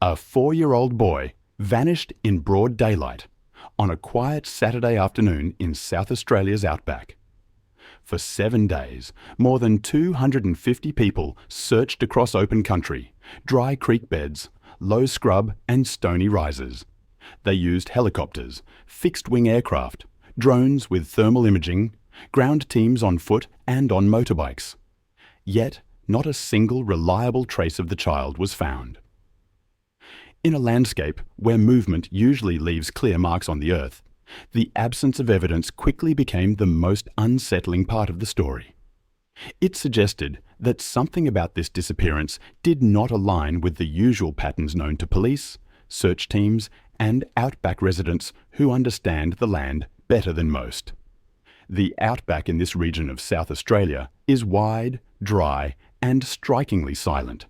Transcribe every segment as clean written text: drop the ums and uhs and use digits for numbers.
A 4-year-old boy vanished in broad daylight on a quiet Saturday afternoon in South Australia's Outback. For 7 days, more than 250 people searched across open country, dry creek beds, low scrub and stony rises. They used helicopters, fixed-wing aircraft, drones with thermal imaging, ground teams on foot and on motorbikes. Yet, not a single reliable trace of the child was found. In a landscape where movement usually leaves clear marks on the earth, the absence of evidence quickly became the most unsettling part of the story. It suggested that something about this disappearance did not align with the usual patterns known to police, search teams, and outback residents who understand the land better than most. The outback in this region of South Australia is wide, dry, and strikingly silent.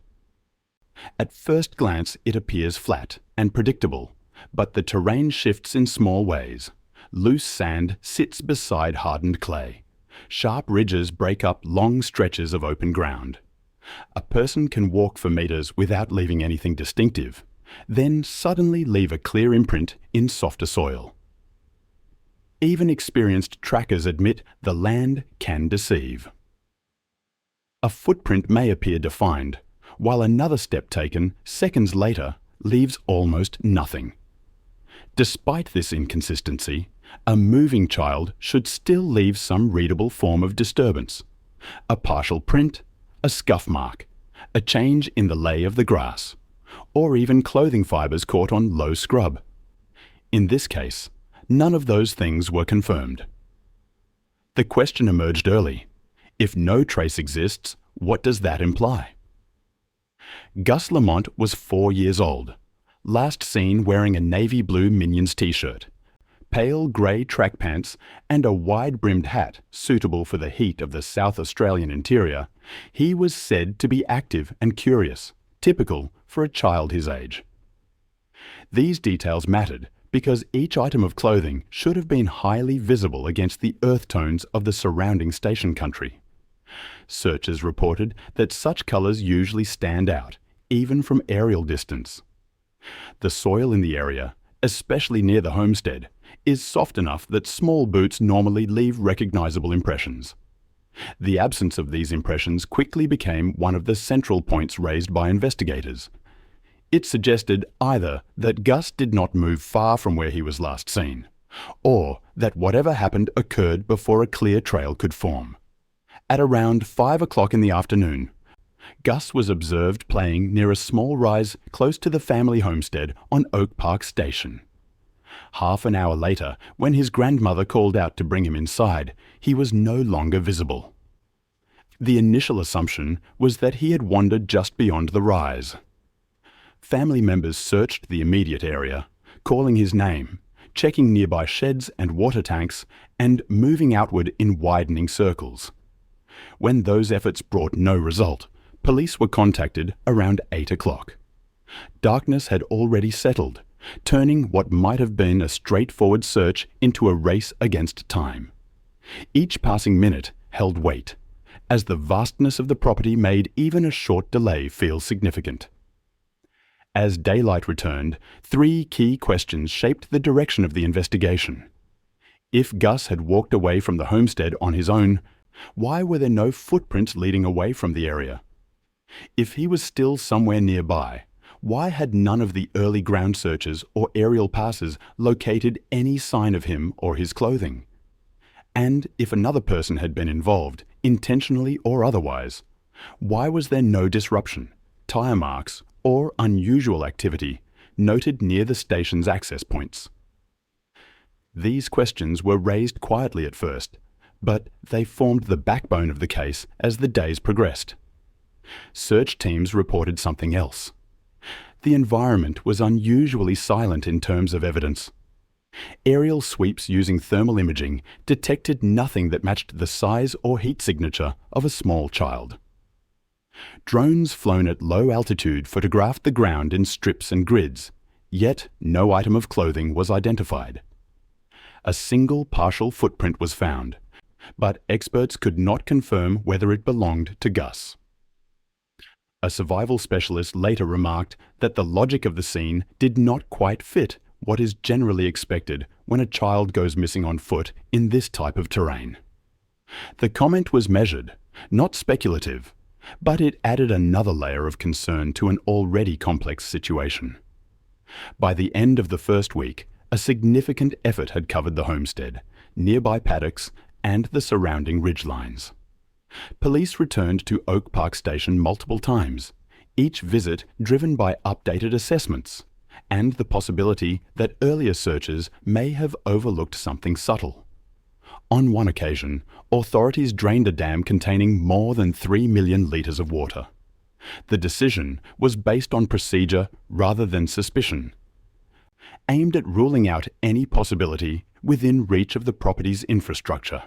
At first glance, it appears flat and predictable, but the terrain shifts in small ways. Loose sand sits beside hardened clay. Sharp ridges break up long stretches of open ground. A person can walk for meters without leaving anything distinctive, then suddenly leave a clear imprint in softer soil. Even experienced trackers admit the land can deceive. A footprint may appear defined, while another step taken seconds later leaves almost nothing. Despite this inconsistency, a moving child should still leave some readable form of disturbance. A partial print, a scuff mark, a change in the lay of the grass, or even clothing fibres caught on low scrub. In this case, none of those things were confirmed. The question emerged early: if no trace exists, what does that imply? Gus Lamont was 4 years old, last seen wearing a navy blue Minions t-shirt, pale grey track pants and a wide-brimmed hat suitable for the heat of the South Australian interior. He was said to be active and curious, typical for a child his age. These details mattered because each item of clothing should have been highly visible against the earth tones of the surrounding station country. Searchers reported that such colours usually stand out, even from aerial distance. The soil in the area, especially near the homestead, is soft enough that small boots normally leave recognisable impressions. The absence of these impressions quickly became one of the central points raised by investigators. It suggested either that Gus did not move far from where he was last seen, or that whatever happened occurred before a clear trail could form. At around 5 o'clock in the afternoon, Gus was observed playing near a small rise close to the family homestead on Oak Park Station. Half an hour later, when his grandmother called out to bring him inside, he was no longer visible. The initial assumption was that he had wandered just beyond the rise. Family members searched the immediate area, calling his name, checking nearby sheds and water tanks, and moving outward in widening circles. When those efforts brought no result, police were contacted around 8 o'clock. Darkness had already settled, turning what might have been a straightforward search into a race against time. Each passing minute held weight, as the vastness of the property made even a short delay feel significant. As daylight returned, 3 key questions shaped the direction of the investigation. If Gus had walked away from the homestead on his own, why were there no footprints leading away from the area? If he was still somewhere nearby, why had none of the early ground searchers or aerial passes located any sign of him or his clothing? And if another person had been involved, intentionally or otherwise, why was there no disruption, tire marks, or unusual activity noted near the station's access points? These questions were raised quietly at first, but they formed the backbone of the case as the days progressed. Search teams reported something else. The environment was unusually silent in terms of evidence. Aerial sweeps using thermal imaging detected nothing that matched the size or heat signature of a small child. Drones flown at low altitude photographed the ground in strips and grids, yet no item of clothing was identified. A single partial footprint was found, but experts could not confirm whether it belonged to Gus. A survival specialist later remarked that the logic of the scene did not quite fit what is generally expected when a child goes missing on foot in this type of terrain. The comment was measured, not speculative, but it added another layer of concern to an already complex situation. By the end of the first week, a significant effort had covered the homestead, nearby paddocks, and the surrounding ridgelines. Police returned to Oak Park Station multiple times, each visit driven by updated assessments, and the possibility that earlier searches may have overlooked something subtle. On one occasion, authorities drained a dam containing more than 3 million litres of water. The decision was based on procedure rather than suspicion, aimed at ruling out any possibility within reach of the property's infrastructure.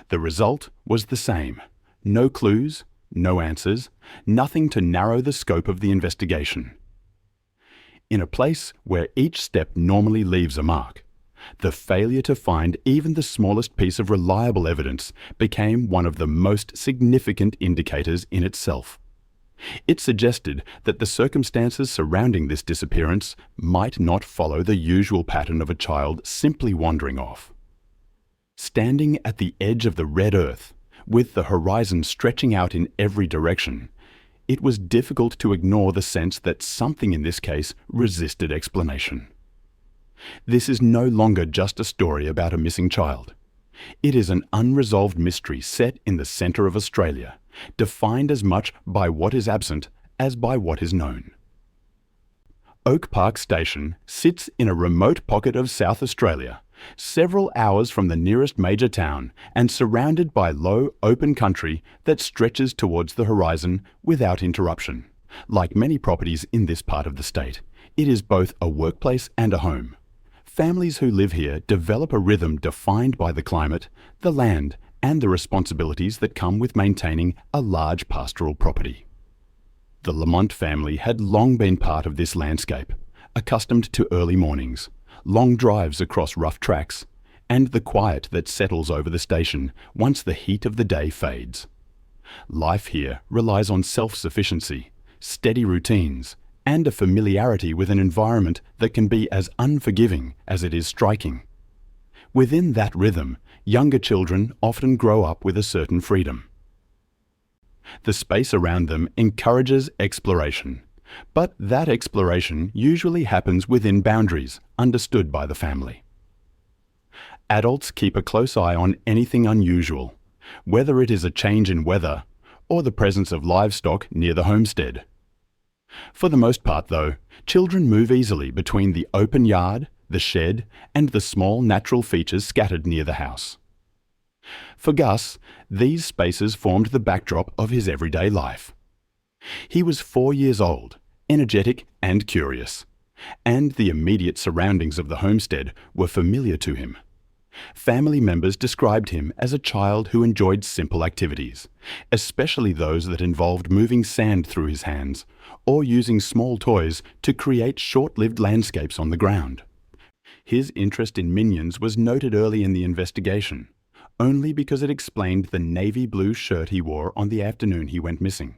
The result was the same: no clues, no answers, nothing to narrow the scope of the investigation. In a place where each step normally leaves a mark, the failure to find even the smallest piece of reliable evidence became one of the most significant indicators in itself. It suggested that the circumstances surrounding this disappearance might not follow the usual pattern of a child simply wandering off. Standing at the edge of the red earth, with the horizon stretching out in every direction, it was difficult to ignore the sense that something in this case resisted explanation. This is no longer just a story about a missing child. It is an unresolved mystery set in the centre of Australia, defined as much by what is absent as by what is known. Oak Park Station sits in a remote pocket of South Australia, several hours from the nearest major town and surrounded by low, open country that stretches towards the horizon without interruption. Like many properties in this part of the state, it is both a workplace and a home. Families who live here develop a rhythm defined by the climate, the land, and the responsibilities that come with maintaining a large pastoral property. The Lamont family had long been part of this landscape, accustomed to early mornings, long drives across rough tracks, and the quiet that settles over the station once the heat of the day fades. Life here relies on self-sufficiency, steady routines, and a familiarity with an environment that can be as unforgiving as it is striking. Within that rhythm, younger children often grow up with a certain freedom. The space around them encourages exploration, but that exploration usually happens within boundaries understood by the family. Adults keep a close eye on anything unusual, whether it is a change in weather or the presence of livestock near the homestead. For the most part, though, children move easily between the open yard, the shed, and the small natural features scattered near the house. For Gus, these spaces formed the backdrop of his everyday life. He was 4 years old, energetic and curious, and the immediate surroundings of the homestead were familiar to him. Family members described him as a child who enjoyed simple activities, especially those that involved moving sand through his hands or using small toys to create short-lived landscapes on the ground. His interest in minions was noted early in the investigation, only because it explained the navy blue shirt he wore on the afternoon he went missing.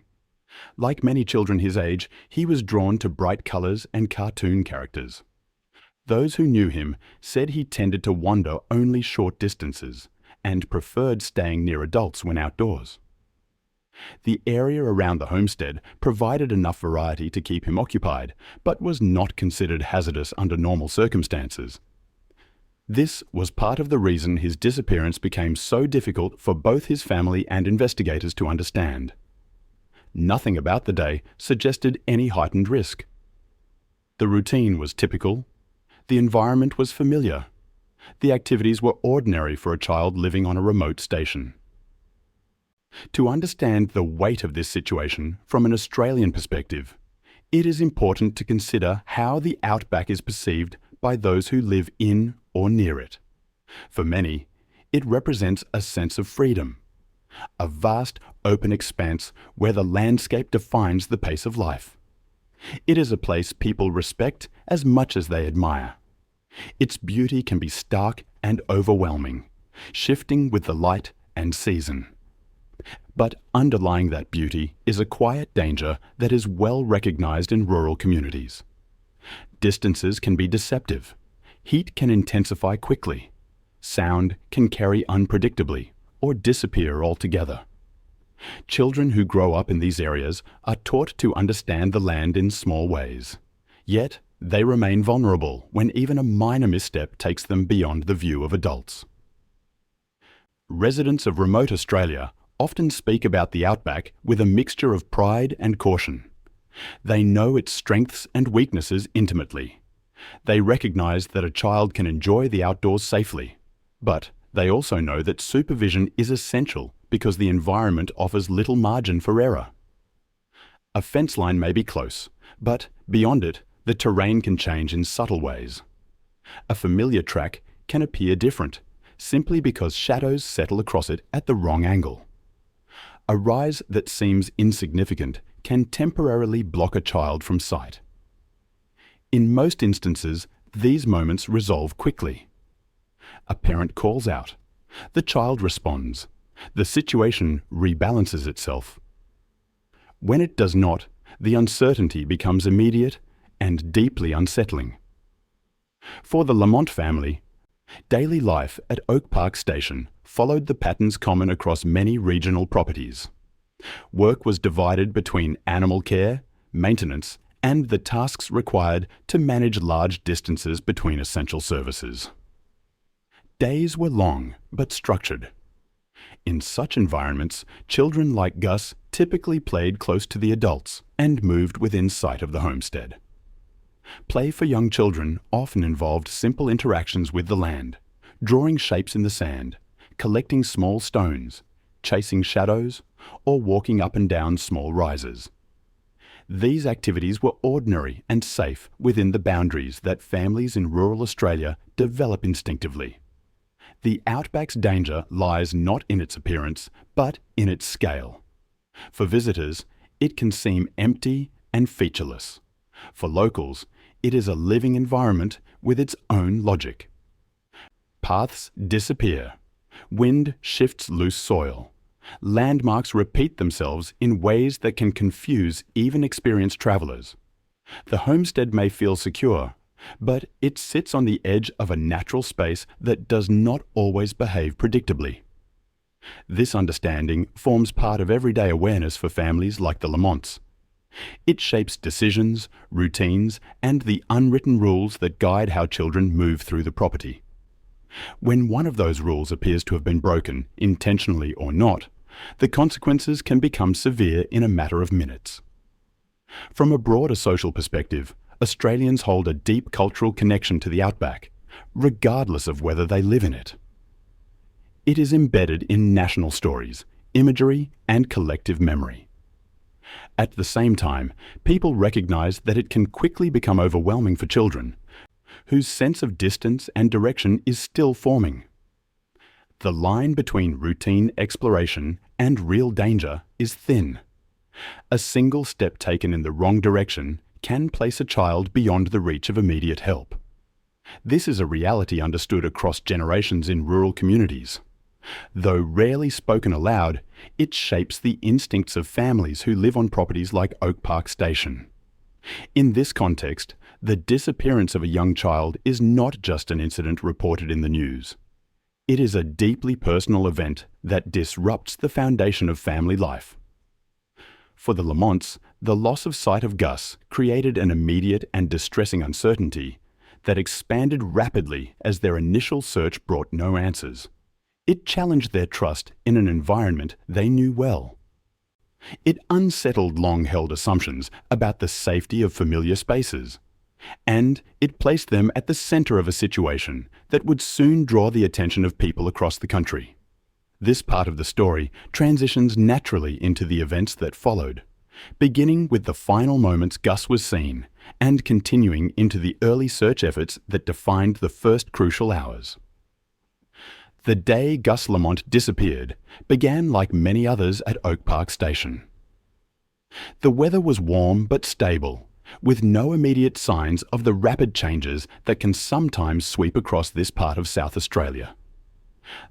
Like many children his age, he was drawn to bright colours and cartoon characters. Those who knew him said he tended to wander only short distances and preferred staying near adults when outdoors. The area around the homestead provided enough variety to keep him occupied, but was not considered hazardous under normal circumstances. This was part of the reason his disappearance became so difficult for both his family and investigators to understand. Nothing about the day suggested any heightened risk. The routine was typical. The environment was familiar. The activities were ordinary for a child living on a remote station. To understand the weight of this situation from an Australian perspective, it is important to consider how the Outback is perceived by those who live in or near it. For many, it represents a sense of freedom, a vast open expanse where the landscape defines the pace of life. It is a place people respect as much as they admire. Its beauty can be stark and overwhelming, shifting with the light and season. But underlying that beauty is a quiet danger that is well recognized in rural communities. Distances can be deceptive. Heat can intensify quickly. Sound can carry unpredictably or disappear altogether. Children who grow up in these areas are taught to understand the land in small ways. Yet, they remain vulnerable when even a minor misstep takes them beyond the view of adults. Residents of remote Australia often speak about the Outback with a mixture of pride and caution. They know its strengths and weaknesses intimately. They recognise that a child can enjoy the outdoors safely, but they also know that supervision is essential because the environment offers little margin for error. A fence line may be close, but beyond it, the terrain can change in subtle ways. A familiar track can appear different, simply because shadows settle across it at the wrong angle. A rise that seems insignificant can temporarily block a child from sight. In most instances, these moments resolve quickly. A parent calls out. The child responds. The situation rebalances itself. When it does not, the uncertainty becomes immediate and deeply unsettling. For the Lamont family, daily life at Oak Park Station followed the patterns common across many regional properties. Work was divided between animal care, maintenance, and the tasks required to manage large distances between essential services. Days were long but structured. In such environments, children like Gus typically played close to the adults and moved within sight of the homestead. Play for young children often involved simple interactions with the land, drawing shapes in the sand, collecting small stones, chasing shadows, or walking up and down small rises. These activities were ordinary and safe within the boundaries that families in rural Australia develop instinctively. The Outback's danger lies not in its appearance, but in its scale. For visitors, it can seem empty and featureless. For locals, it is a living environment with its own logic. Paths disappear. Wind shifts loose soil. Landmarks repeat themselves in ways that can confuse even experienced travellers. The homestead may feel secure, but it sits on the edge of a natural space that does not always behave predictably. This understanding forms part of everyday awareness for families like the Lamonts. It shapes decisions, routines, and the unwritten rules that guide how children move through the property. When one of those rules appears to have been broken, intentionally or not, the consequences can become severe in a matter of minutes. From a broader social perspective, Australians hold a deep cultural connection to the Outback, regardless of whether they live in it. It is embedded in national stories, imagery, and collective memory. At the same time, people recognise that it can quickly become overwhelming for children, whose sense of distance and direction is still forming. The line between routine exploration and real danger is thin. A single step taken in the wrong direction can place a child beyond the reach of immediate help. This is a reality understood across generations in rural communities. Though rarely spoken aloud, it shapes the instincts of families who live on properties like Oak Park Station. In this context, the disappearance of a young child is not just an incident reported in the news. It is a deeply personal event that disrupts the foundation of family life. For the Lamonts, the loss of sight of Gus created an immediate and distressing uncertainty that expanded rapidly as their initial search brought no answers. It challenged their trust in an environment they knew well. It unsettled long-held assumptions about the safety of familiar spaces, and it placed them at the centre of a situation that would soon draw the attention of people across the country. This part of the story transitions naturally into the events that followed, beginning with the final moments Gus was seen and continuing into the early search efforts that defined the first crucial hours. The day Gus Lamont disappeared began like many others at Oak Park Station. The weather was warm but stable, with no immediate signs of the rapid changes that can sometimes sweep across this part of South Australia.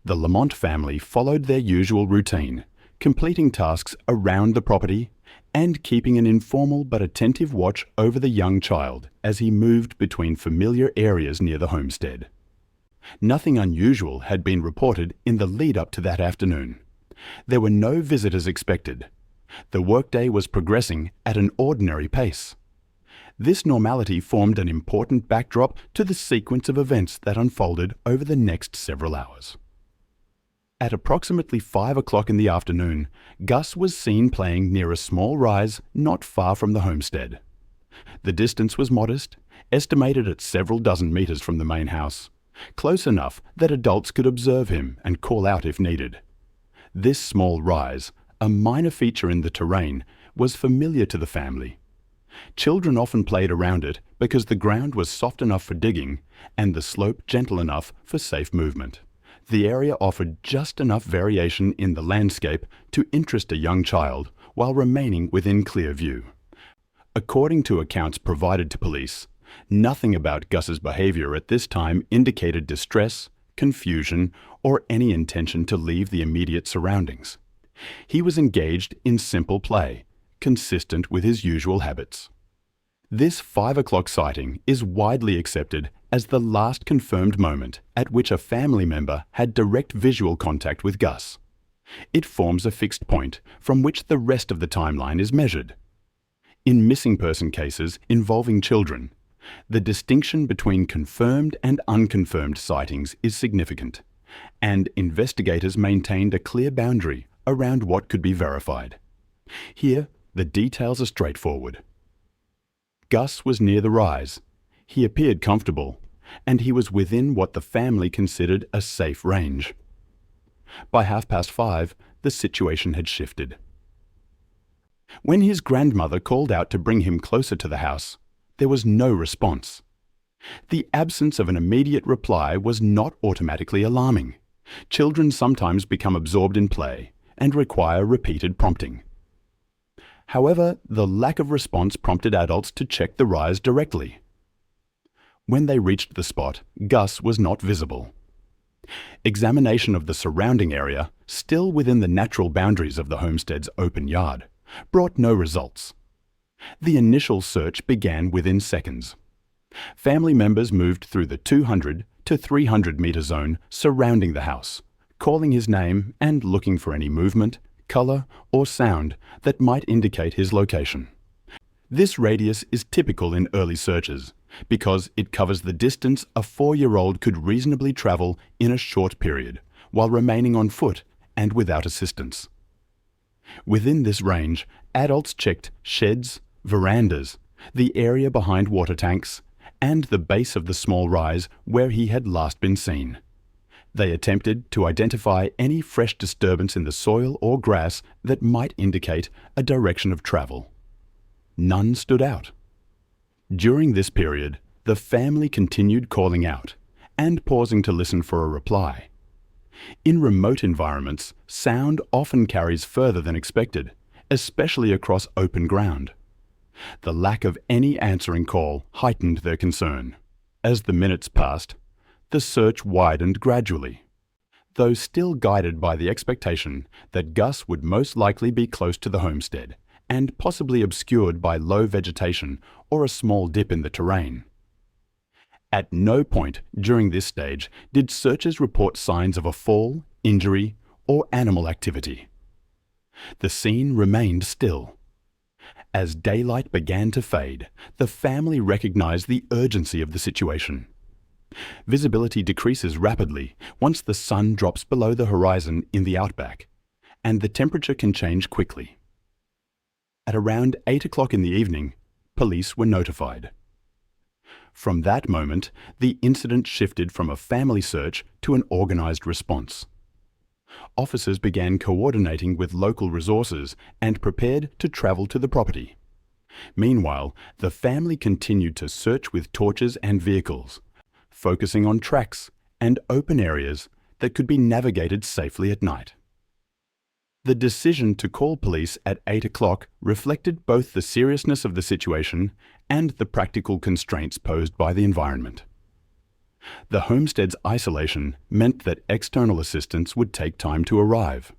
The Lamont family followed their usual routine, completing tasks around the property and keeping an informal but attentive watch over the young child as he moved between familiar areas near the homestead. Nothing unusual had been reported in the lead-up to that afternoon. There were no visitors expected. The workday was progressing at an ordinary pace. This normality formed an important backdrop to the sequence of events that unfolded over the next several hours. At approximately 5 o'clock in the afternoon, Gus was seen playing near a small rise not far from the homestead. The distance was modest, estimated at several dozen meters from the main house, close enough that adults could observe him and call out if needed. This small rise, a minor feature in the terrain, was familiar to the family. Children often played around it because the ground was soft enough for digging and the slope gentle enough for safe movement. The area offered just enough variation in the landscape to interest a young child while remaining within clear view. According to accounts provided to police, nothing about Gus's behavior at this time indicated distress, confusion, or any intention to leave the immediate surroundings. He was engaged in simple play, consistent with his usual habits. This 5 o'clock sighting is widely accepted as the last confirmed moment at which a family member had direct visual contact with Gus. It forms a fixed point from which the rest of the timeline is measured. In missing person cases involving children, the distinction between confirmed and unconfirmed sightings is significant, and investigators maintained a clear boundary around what could be verified. Here, the details are straightforward. Gus was near the rise. He appeared comfortable, and he was within what the family considered a safe range. By 5:30, the situation had shifted. When his grandmother called out to bring him closer to the house, there was no response. The absence of an immediate reply was not automatically alarming. Children sometimes become absorbed in play and require repeated prompting. However, the lack of response prompted adults to check the rise directly. When they reached the spot, Gus was not visible. Examination of the surrounding area, still within the natural boundaries of the homestead's open yard, brought no results. The initial search began within seconds. Family members moved through the 200 to 300 meter zone surrounding the house, calling his name and looking for any movement, color, or sound that might indicate his location. This radius is typical in early searches because it covers the distance a 4-year-old could reasonably travel in a short period while remaining on foot and without assistance. Within this range, adults checked sheds, verandas, the area behind water tanks, and the base of the small rise where he had last been seen. They attempted to identify any fresh disturbance in the soil or grass that might indicate a direction of travel. None stood out. During this period, the family continued calling out and pausing to listen for a reply. In remote environments, sound often carries further than expected, especially across open ground. The lack of any answering call heightened their concern. As the minutes passed, the search widened gradually, though still guided by the expectation that Gus would most likely be close to the homestead and possibly obscured by low vegetation or a small dip in the terrain. At no point during this stage did searchers report signs of a fall, injury, or animal activity. The scene remained still. As daylight began to fade, the family recognized the urgency of the situation. Visibility decreases rapidly once the sun drops below the horizon in the outback, and the temperature can change quickly. At around 8 o'clock in the evening, police were notified. From that moment, the incident shifted from a family search to an organized response. Officers began coordinating with local resources and prepared to travel to the property. Meanwhile, the family continued to search with torches and vehicles, focusing on tracks and open areas that could be navigated safely at night. The decision to call police at 8 o'clock reflected both the seriousness of the situation and the practical constraints posed by the environment. The homestead's isolation meant that external assistance would take time to arrive.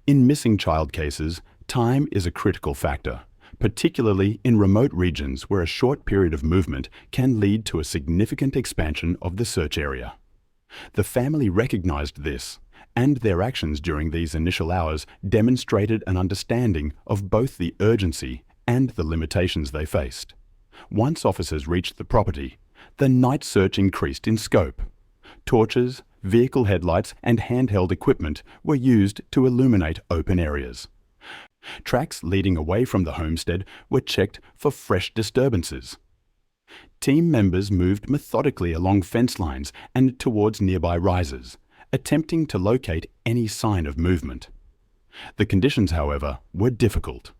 In missing child cases, time is a critical factor, particularly in remote regions where a short period of movement can lead to a significant expansion of the search area. The family recognized this, and their actions during these initial hours demonstrated an understanding of both the urgency and the limitations they faced. Once officers reached the property, the night search increased in scope. Torches, vehicle headlights, and handheld equipment were used to illuminate open areas. Tracks leading away from the homestead were checked for fresh disturbances. Team members moved methodically along fence lines and towards nearby rises, attempting to locate any sign of movement. The conditions, however, were difficult.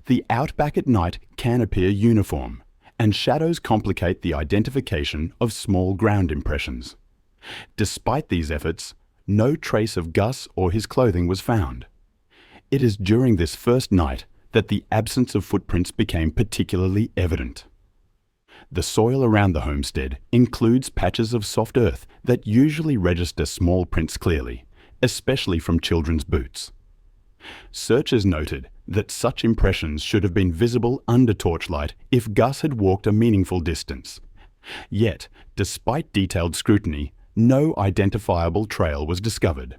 The outback at night can appear uniform, and shadows complicate the identification of small ground impressions. Despite these efforts, no trace of Gus or his clothing was found. It is during this first night that the absence of footprints became particularly evident. The soil around the homestead includes patches of soft earth that usually register small prints clearly, especially from children's boots. Searchers noted that such impressions should have been visible under torchlight if Gus had walked a meaningful distance. Yet, despite detailed scrutiny, no identifiable trail was discovered.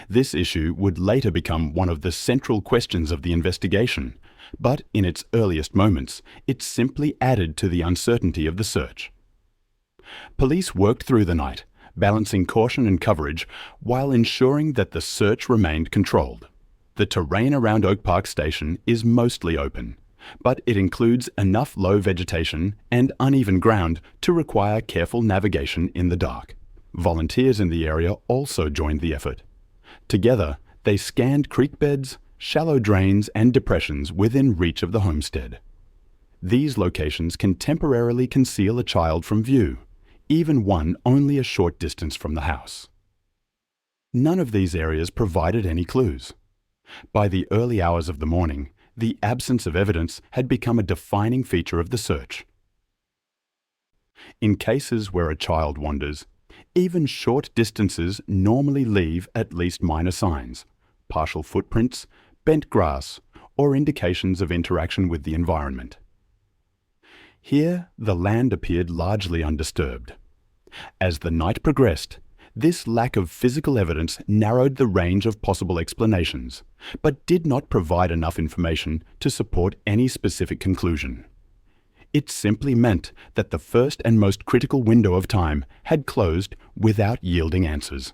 This issue would later become one of the central questions of the investigation, but in its earliest moments, it simply added to the uncertainty of the search. Police worked through the night, balancing caution and coverage while ensuring that the search remained controlled. The terrain around Oak Park Station is mostly open, but it includes enough low vegetation and uneven ground to require careful navigation in the dark. Volunteers in the area also joined the effort. Together, they scanned creek beds, shallow drains, and depressions within reach of the homestead. These locations can temporarily conceal a child from view, even one only a short distance from the house. None of these areas provided any clues. By the early hours of the morning, the absence of evidence had become a defining feature of the search. In cases where a child wanders, even short distances normally leave at least minor signs, partial footprints, bent grass, or indications of interaction with the environment. Here, the land appeared largely undisturbed. As the night progressed, this lack of physical evidence narrowed the range of possible explanations, but did not provide enough information to support any specific conclusion. It simply meant that the first and most critical window of time had closed without yielding answers.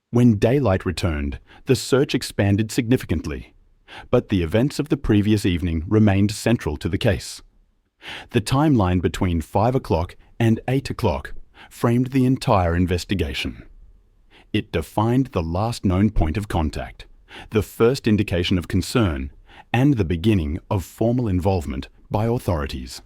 When daylight returned, the search expanded significantly, but the events of the previous evening remained central to the case. The timeline between 5 o'clock and 8 o'clock framed the entire investigation. It defined the last known point of contact, the first indication of concern, and the beginning of formal involvement by authorities.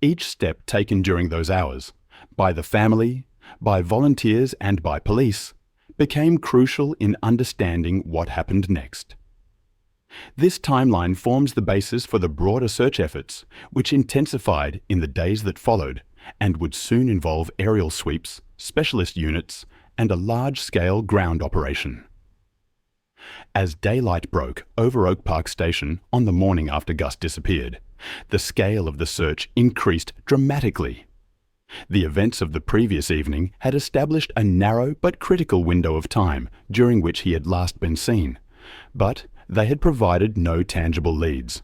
Each step taken during those hours, by the family, by volunteers, and by police, became crucial in understanding what happened next. This timeline forms the basis for the broader search efforts, which intensified in the days that followed and would soon involve aerial sweeps, specialist units, and a large-scale ground operation. As daylight broke over Oak Park Station on the morning after Gus disappeared, the scale of the search increased dramatically. The events of the previous evening had established a narrow but critical window of time during which he had last been seen, but they had provided no tangible leads.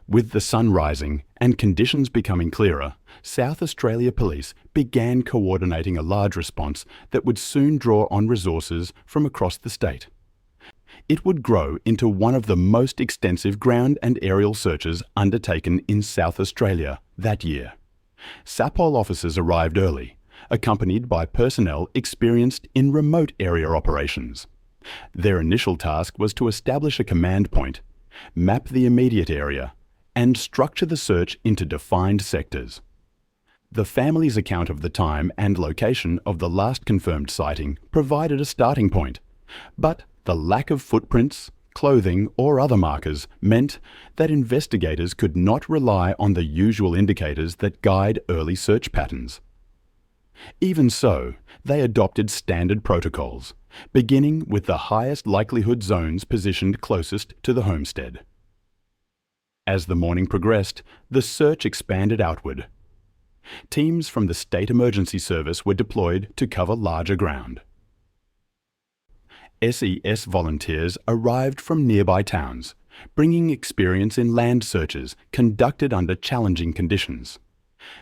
With the sun rising and conditions becoming clearer, South Australia Police began coordinating a large response that would soon draw on resources from across the state. It would grow into one of the most extensive ground and aerial searches undertaken in South Australia that year. SAPOL officers arrived early, accompanied by personnel experienced in remote area operations. Their initial task was to establish a command point, map the immediate area, and structure the search into defined sectors. The family's account of the time and location of the last confirmed sighting provided a starting point, but the lack of footprints, clothing, or other markers meant that investigators could not rely on the usual indicators that guide early search patterns. Even so, they adopted standard protocols, beginning with the highest likelihood zones positioned closest to the homestead. As the morning progressed, the search expanded outward. Teams from the State Emergency Service were deployed to cover larger ground. SES volunteers arrived from nearby towns, bringing experience in land searches conducted under challenging conditions.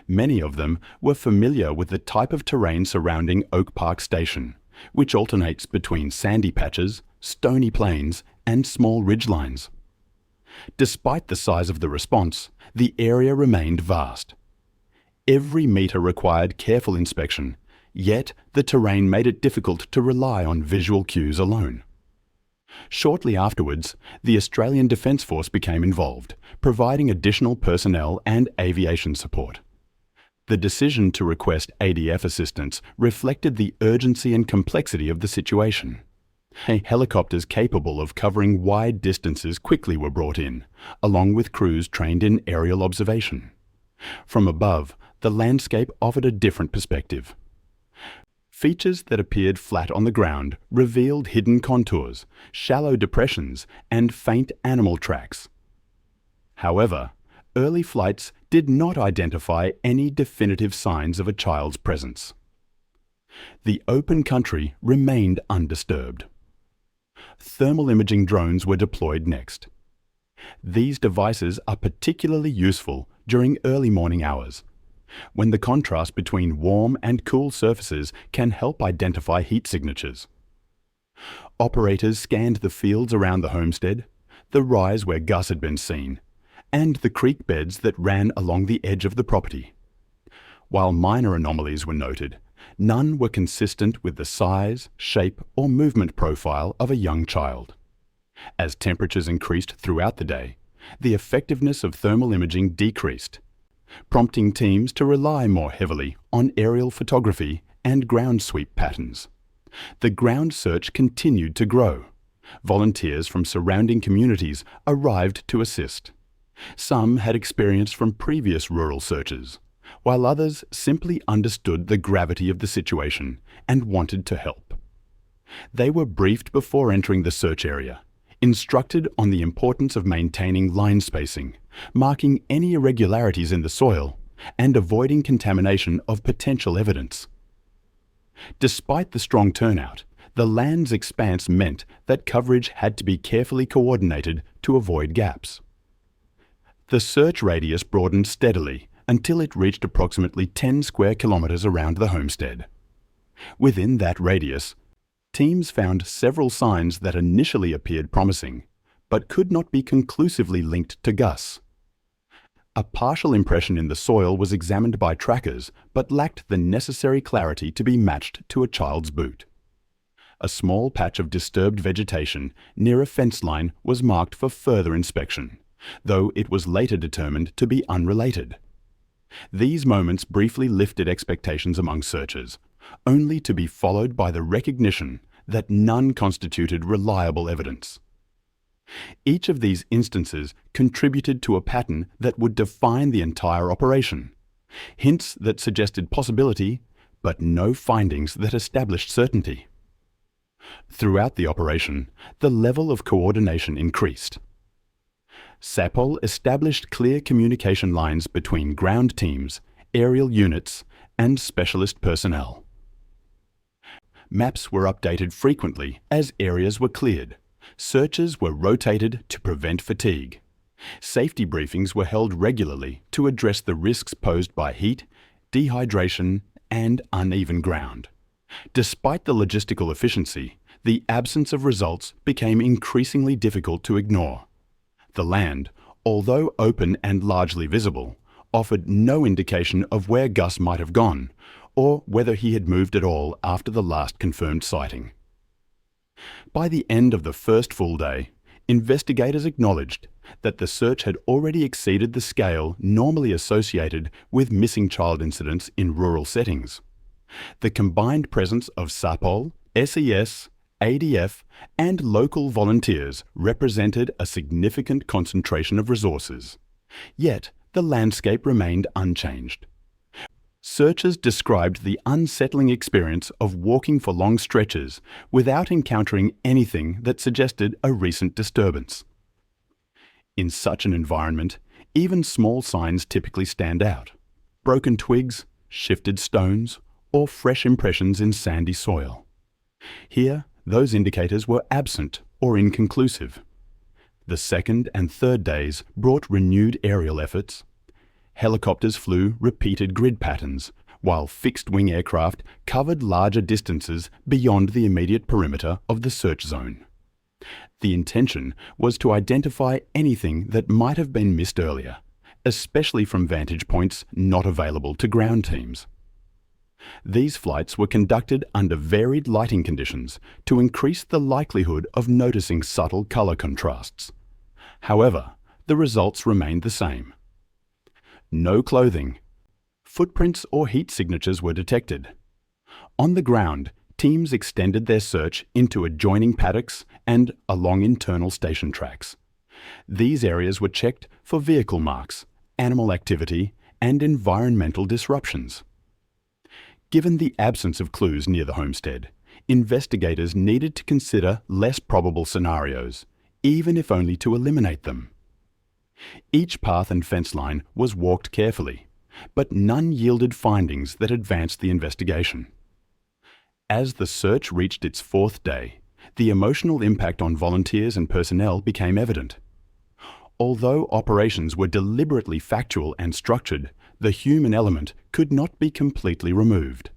Many of them were familiar with the type of terrain surrounding Oak Park Station, which alternates between sandy patches, stony plains, and small ridgelines. Despite the size of the response, the area remained vast. Every metre required careful inspection, yet the terrain made it difficult to rely on visual cues alone. Shortly afterwards, the Australian Defence Force became involved, providing additional personnel and aviation support. The decision to request ADF assistance reflected the urgency and complexity of the situation. Helicopters capable of covering wide distances quickly were brought in, along with crews trained in aerial observation. From above, the landscape offered a different perspective. Features that appeared flat on the ground revealed hidden contours, shallow depressions, and faint animal tracks. However, early flights did not identify any definitive signs of a child's presence. The open country remained undisturbed. Thermal imaging drones were deployed next. These devices are particularly useful during early morning hours, when the contrast between warm and cool surfaces can help identify heat signatures. Operators scanned the fields around the homestead, the rise where Gus had been seen, and the creek beds that ran along the edge of the property. While minor anomalies were noted, none were consistent with the size, shape, or movement profile of a young child. As temperatures increased throughout the day, the effectiveness of thermal imaging decreased, prompting teams to rely more heavily on aerial photography and ground sweep patterns. The ground search continued to grow. Volunteers from surrounding communities arrived to assist. Some had experience from previous rural searches, while others simply understood the gravity of the situation and wanted to help. They were briefed before entering the search area, instructed on the importance of maintaining line spacing, marking any irregularities in the soil, and avoiding contamination of potential evidence. Despite the strong turnout, the land's expanse meant that coverage had to be carefully coordinated to avoid gaps. The search radius broadened steadily until it reached approximately 10 square kilometres around the homestead. Within that radius, teams found several signs that initially appeared promising, but could not be conclusively linked to Gus. A partial impression in the soil was examined by trackers, but lacked the necessary clarity to be matched to a child's boot. A small patch of disturbed vegetation near a fence line was marked for further inspection, though it was later determined to be unrelated. These moments briefly lifted expectations among searchers, only to be followed by the recognition that none constituted reliable evidence. Each of these instances contributed to a pattern that would define the entire operation, hints that suggested possibility, but no findings that established certainty. Throughout the operation, the level of coordination increased. SAPOL established clear communication lines between ground teams, aerial units, and specialist personnel. Maps were updated frequently as areas were cleared. Searches were rotated to prevent fatigue. Safety briefings were held regularly to address the risks posed by heat, dehydration, and uneven ground. Despite the logistical efficiency, the absence of results became increasingly difficult to ignore. The land, although open and largely visible, offered no indication of where Gus might have gone, or whether he had moved at all after the last confirmed sighting. By the end of the first full day, investigators acknowledged that the search had already exceeded the scale normally associated with missing child incidents in rural settings. The combined presence of SAPOL, SES, ADF, and local volunteers represented a significant concentration of resources. Yet, the landscape remained unchanged. Searchers described the unsettling experience of walking for long stretches without encountering anything that suggested a recent disturbance. In such an environment, even small signs typically stand out: broken twigs, shifted stones, or fresh impressions in sandy soil. Here, those indicators were absent or inconclusive. The second and third days brought renewed aerial efforts. Helicopters flew repeated grid patterns, while fixed-wing aircraft covered larger distances beyond the immediate perimeter of the search zone. The intention was to identify anything that might have been missed earlier, especially from vantage points not available to ground teams. These flights were conducted under varied lighting conditions to increase the likelihood of noticing subtle color contrasts. However, the results remained the same. No clothing, footprints or heat signatures were detected. On the ground, teams extended their search into adjoining paddocks and along internal station tracks. These areas were checked for vehicle marks, animal activity, and environmental disruptions. Given the absence of clues near the homestead, investigators needed to consider less probable scenarios, even if only to eliminate them. Each path and fence line was walked carefully, but none yielded findings that advanced the investigation. As the search reached its fourth day, the emotional impact on volunteers and personnel became evident. Although operations were deliberately factual and structured, the human element could not be completely removed.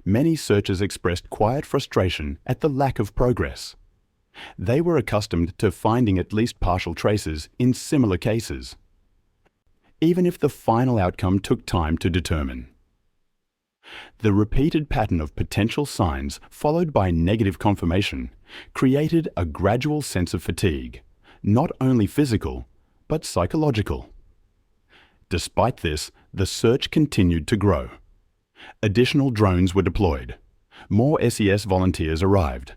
Many searchers expressed quiet frustration at the lack of progress. They were accustomed to finding at least partial traces in similar cases, even if the final outcome took time to determine. The repeated pattern of potential signs followed by negative confirmation created a gradual sense of fatigue, not only physical, but psychological. Despite this, the search continued to grow. Additional drones were deployed. More SES volunteers arrived.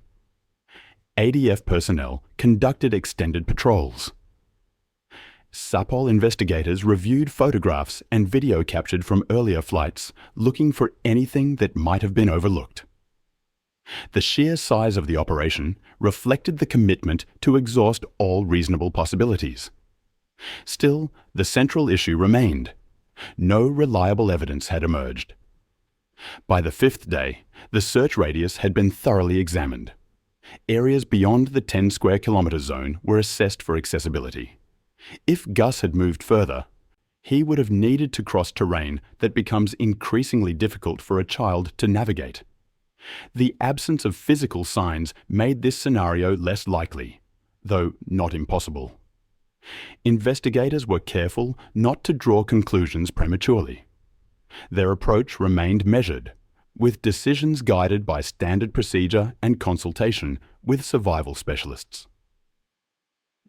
ADF personnel conducted extended patrols. SAPOL investigators reviewed photographs and video captured from earlier flights, looking for anything that might have been overlooked. The sheer size of the operation reflected the commitment to exhaust all reasonable possibilities. Still, the central issue remained. No reliable evidence had emerged. By the fifth day, the search radius had been thoroughly examined. Areas beyond the 10 square kilometre zone were assessed for accessibility. If Gus had moved further, he would have needed to cross terrain that becomes increasingly difficult for a child to navigate. The absence of physical signs made this scenario less likely, though not impossible. Investigators were careful not to draw conclusions prematurely. Their approach remained measured, with decisions guided by standard procedure and consultation with survival specialists.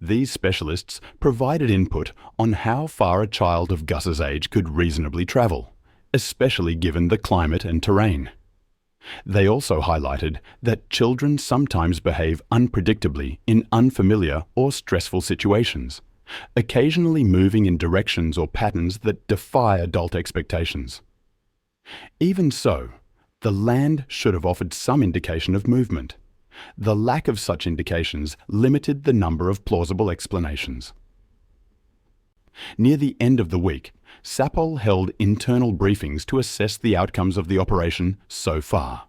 These specialists provided input on how far a child of Gus's age could reasonably travel, especially given the climate and terrain. They also highlighted that children sometimes behave unpredictably in unfamiliar or stressful situations, occasionally moving in directions or patterns that defy adult expectations. Even so, the land should have offered some indication of movement. The lack of such indications limited the number of plausible explanations. Near the end of the week, SAPOL held internal briefings to assess the outcomes of the operation so far.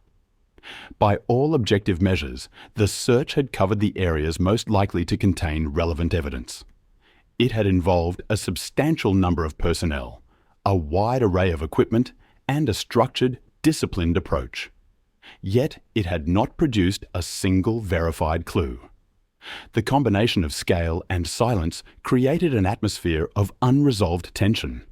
By all objective measures, the search had covered the areas most likely to contain relevant evidence. It had involved a substantial number of personnel, a wide array of equipment, and a structured, disciplined approach. Yet it had not produced a single verified clue. The combination of scale and silence created an atmosphere of unresolved tension.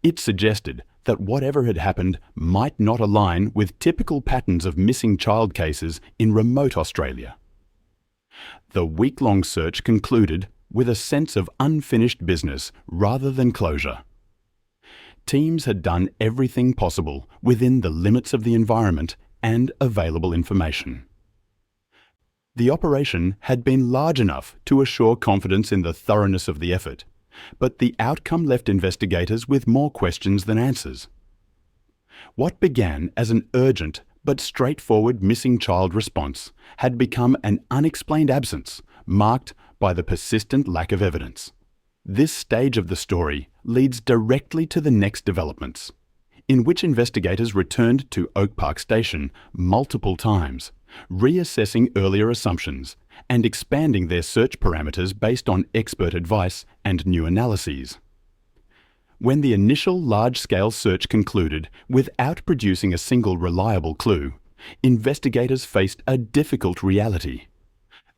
It suggested that whatever had happened might not align with typical patterns of missing child cases in remote Australia. The week-long search concluded with a sense of unfinished business rather than closure. Teams had done everything possible within the limits of the environment and available information. The operation had been large enough to assure confidence in the thoroughness of the effort, but the outcome left investigators with more questions than answers. What began as an urgent but straightforward missing child response had become an unexplained absence marked by the persistent lack of evidence. This stage of the story leads directly to the next developments, in which investigators returned to Oak Park Station multiple times, reassessing earlier assumptions and expanding their search parameters based on expert advice and new analyses. When the initial large-scale search concluded without producing a single reliable clue, investigators faced a difficult reality.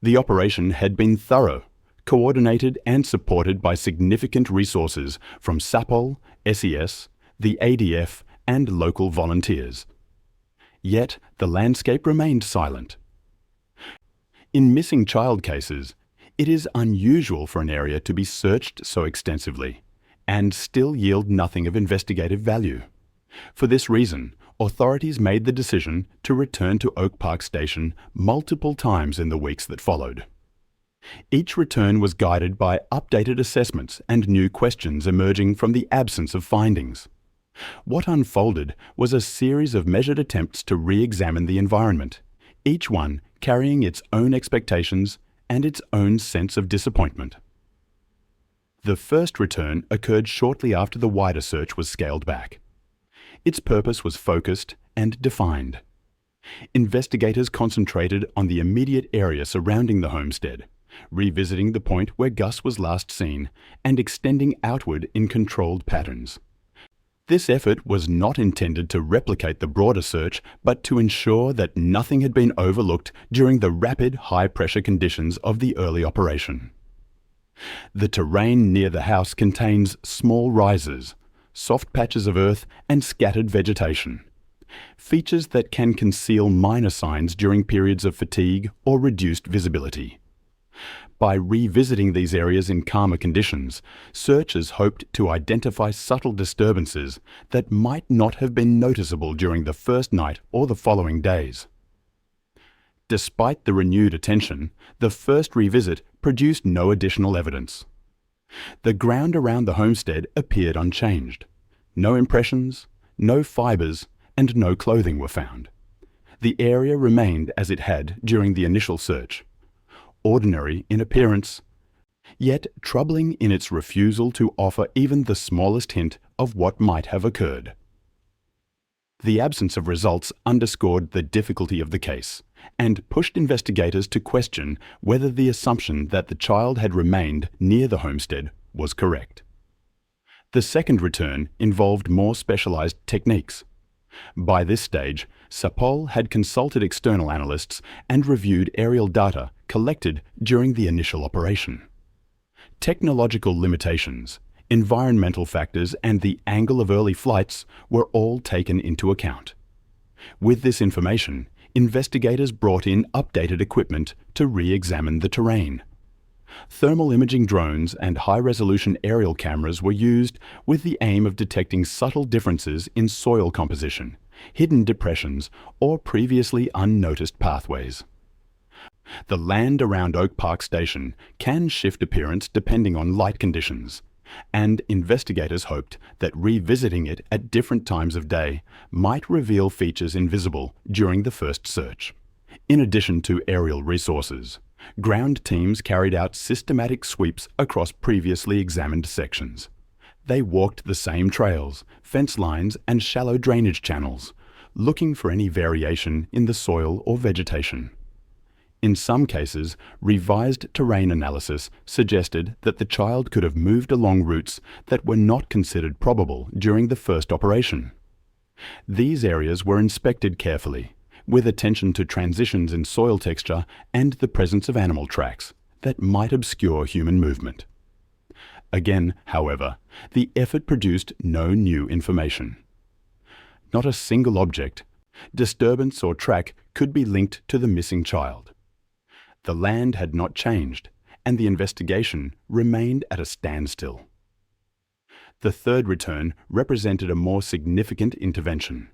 The operation had been thorough, coordinated and supported by significant resources from SAPOL, SES, the ADF and local volunteers. Yet the landscape remained silent. In missing child cases, it is unusual for an area to be searched so extensively and still yield nothing of investigative value. For this reason, authorities made the decision to return to Oak Park Station multiple times in the weeks that followed. Each return was guided by updated assessments and new questions emerging from the absence of findings. What unfolded was a series of measured attempts to re-examine the environment, each one carrying its own expectations and its own sense of disappointment. The first return occurred shortly after the wider search was scaled back. Its purpose was focused and defined. Investigators concentrated on the immediate area surrounding the homestead, revisiting the point where Gus was last seen and extending outward in controlled patterns. This effort was not intended to replicate the broader search, but to ensure that nothing had been overlooked during the rapid, high-pressure conditions of the early operation. The terrain near the house contains small rises, soft patches of earth and scattered vegetation, features that can conceal minor signs during periods of fatigue or reduced visibility. By revisiting these areas in calmer conditions, searchers hoped to identify subtle disturbances that might not have been noticeable during the first night or the following days. Despite the renewed attention, the first revisit produced no additional evidence. The ground around the homestead appeared unchanged. No impressions, no fibers, and no clothing were found. The area remained as it had during the initial search. Ordinary in appearance, yet troubling in its refusal to offer even the smallest hint of what might have occurred. The absence of results underscored the difficulty of the case and pushed investigators to question whether the assumption that the child had remained near the homestead was correct. The second return involved more specialized techniques. By this stage, SAPOL had consulted external analysts and reviewed aerial data collected during the initial operation. Technological limitations, environmental factors, and the angle of early flights were all taken into account. With this information, investigators brought in updated equipment to re-examine the terrain. Thermal imaging drones and high-resolution aerial cameras were used with the aim of detecting subtle differences in soil composition, hidden depressions, or previously unnoticed pathways. The land around Oak Park Station can shift appearance depending on light conditions, and investigators hoped that revisiting it at different times of day might reveal features invisible during the first search. In addition to aerial resources, ground teams carried out systematic sweeps across previously examined sections. They walked the same trails, fence lines, and shallow drainage channels, looking for any variation in the soil or vegetation. In some cases, revised terrain analysis suggested that the child could have moved along routes that were not considered probable during the first operation. These areas were inspected carefully, with attention to transitions in soil texture and the presence of animal tracks that might obscure human movement. Again, however, the effort produced no new information. Not a single object, disturbance, or track could be linked to the missing child. The land had not changed, and the investigation remained at a standstill. The third return represented a more significant intervention.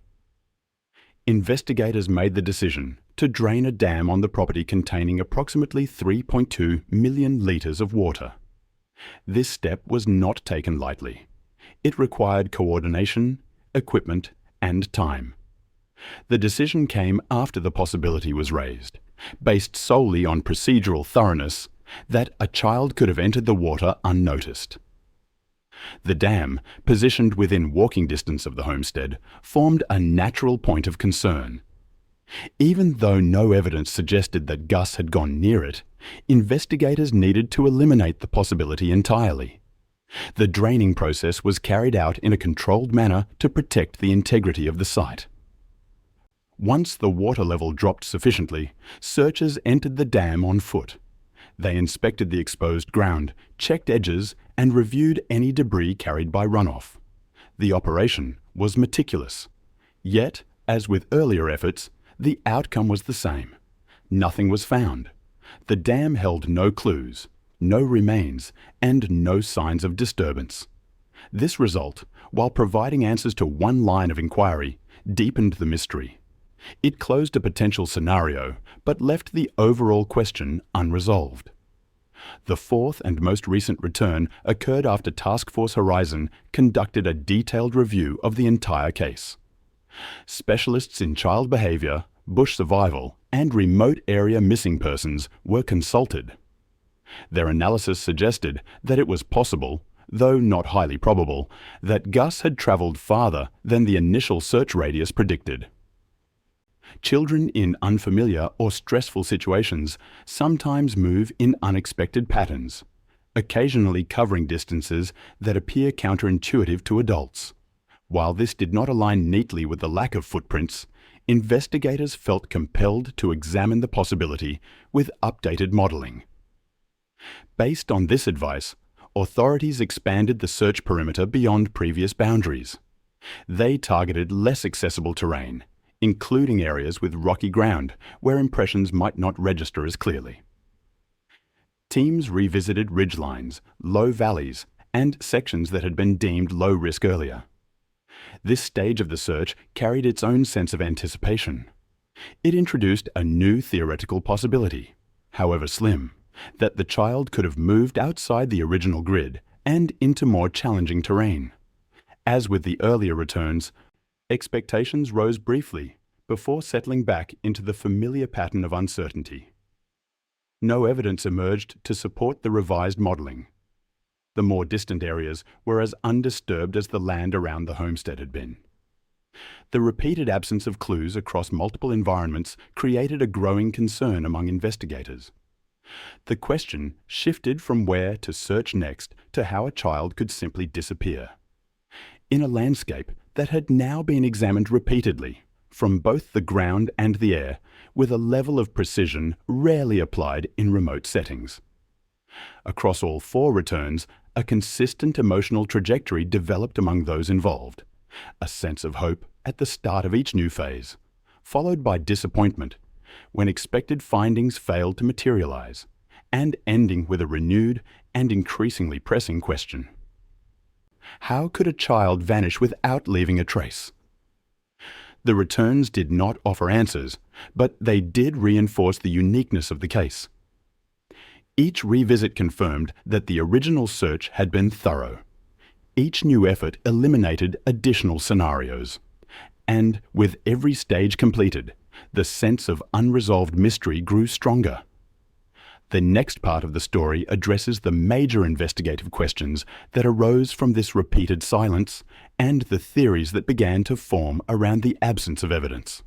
Investigators made the decision to drain a dam on the property containing approximately 3.2 million litres of water. This step was not taken lightly. It required coordination, equipment, and time. The decision came after the possibility was raised, based solely on procedural thoroughness, that a child could have entered the water unnoticed. The dam, positioned within walking distance of the homestead, formed a natural point of concern. Even though no evidence suggested that Gus had gone near it, investigators needed to eliminate the possibility entirely. The draining process was carried out in a controlled manner to protect the integrity of the site. Once the water level dropped sufficiently, searchers entered the dam on foot. They inspected the exposed ground, checked edges, and reviewed any debris carried by runoff. The operation was meticulous. Yet, as with earlier efforts, the outcome was the same. Nothing was found. The dam held no clues, no remains, and no signs of disturbance. This result, while providing answers to one line of inquiry, deepened the mystery. It closed a potential scenario, but left the overall question unresolved. The fourth and most recent return occurred after Task Force Horizon conducted a detailed review of the entire case. Specialists in child behavior, bush survival, and remote area missing persons were consulted. Their analysis suggested that it was possible, though not highly probable, that Gus had traveled farther than the initial search radius predicted. Children in unfamiliar or stressful situations sometimes move in unexpected patterns, occasionally covering distances that appear counterintuitive to adults. While this did not align neatly with the lack of footprints, investigators felt compelled to examine the possibility with updated modeling. Based on this advice, authorities expanded the search perimeter beyond previous boundaries. They targeted less accessible terrain, including areas with rocky ground where impressions might not register as clearly. Teams revisited ridgelines, low valleys, and sections that had been deemed low risk earlier. This stage of the search carried its own sense of anticipation. It introduced a new theoretical possibility, however slim, that the child could have moved outside the original grid and into more challenging terrain. As with the earlier returns, expectations rose briefly before settling back into the familiar pattern of uncertainty. No evidence emerged to support the revised modelling. The more distant areas were as undisturbed as the land around the homestead had been. The repeated absence of clues across multiple environments created a growing concern among investigators. The question shifted from where to search next to how a child could simply disappear. In a landscape that had now been examined repeatedly, from both the ground and the air, with a level of precision rarely applied in remote settings. Across all four returns, a consistent emotional trajectory developed among those involved. A sense of hope at the start of each new phase, followed by disappointment when expected findings failed to materialize, and ending with a renewed and increasingly pressing question. How could a child vanish without leaving a trace? The returns did not offer answers, but they did reinforce the uniqueness of the case. Each revisit confirmed that the original search had been thorough. Each new effort eliminated additional scenarios. And with every stage completed, the sense of unresolved mystery grew stronger. The next part of the story addresses the major investigative questions that arose from this repeated silence and the theories that began to form around the absence of evidence.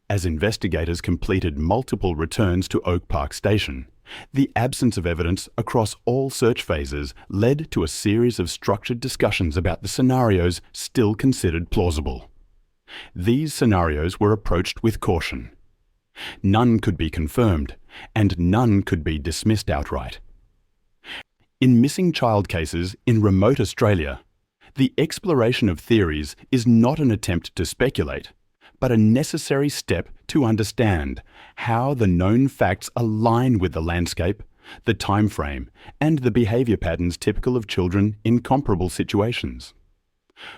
As investigators completed multiple returns to Oak Park Station, the absence of evidence across all search phases led to a series of structured discussions about the scenarios still considered plausible. These scenarios were approached with caution. None could be confirmed, and none could be dismissed outright. In missing child cases in remote Australia, the exploration of theories is not an attempt to speculate, but a necessary step to understand how the known facts align with the landscape, the time frame, and the behavior patterns typical of children in comparable situations.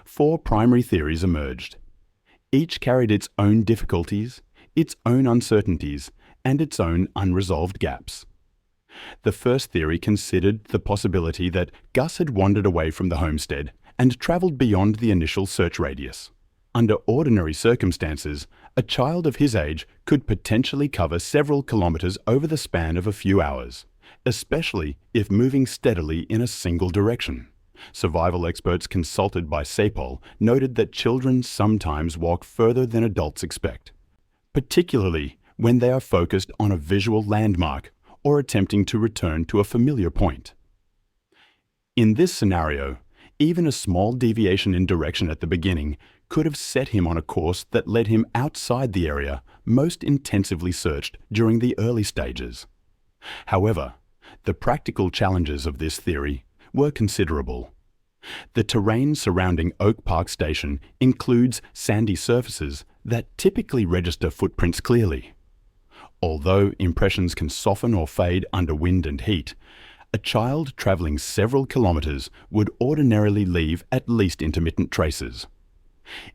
4 primary theories emerged. Each carried its own difficulties, its own uncertainties, and its own unresolved gaps. The first theory considered the possibility that Gus had wandered away from the homestead and travelled beyond the initial search radius. Under ordinary circumstances, a child of his age could potentially cover several kilometres over the span of a few hours, especially if moving steadily in a single direction. Survival experts consulted by SAPOL noted that children sometimes walk further than adults expect, particularly when they are focused on a visual landmark or attempting to return to a familiar point. In this scenario, even a small deviation in direction at the beginning could have set him on a course that led him outside the area most intensively searched during the early stages. However, the practical challenges of this theory were considerable. The terrain surrounding Oak Park Station includes sandy surfaces that typically register footprints clearly. Although impressions can soften or fade under wind and heat, a child travelling several kilometres would ordinarily leave at least intermittent traces.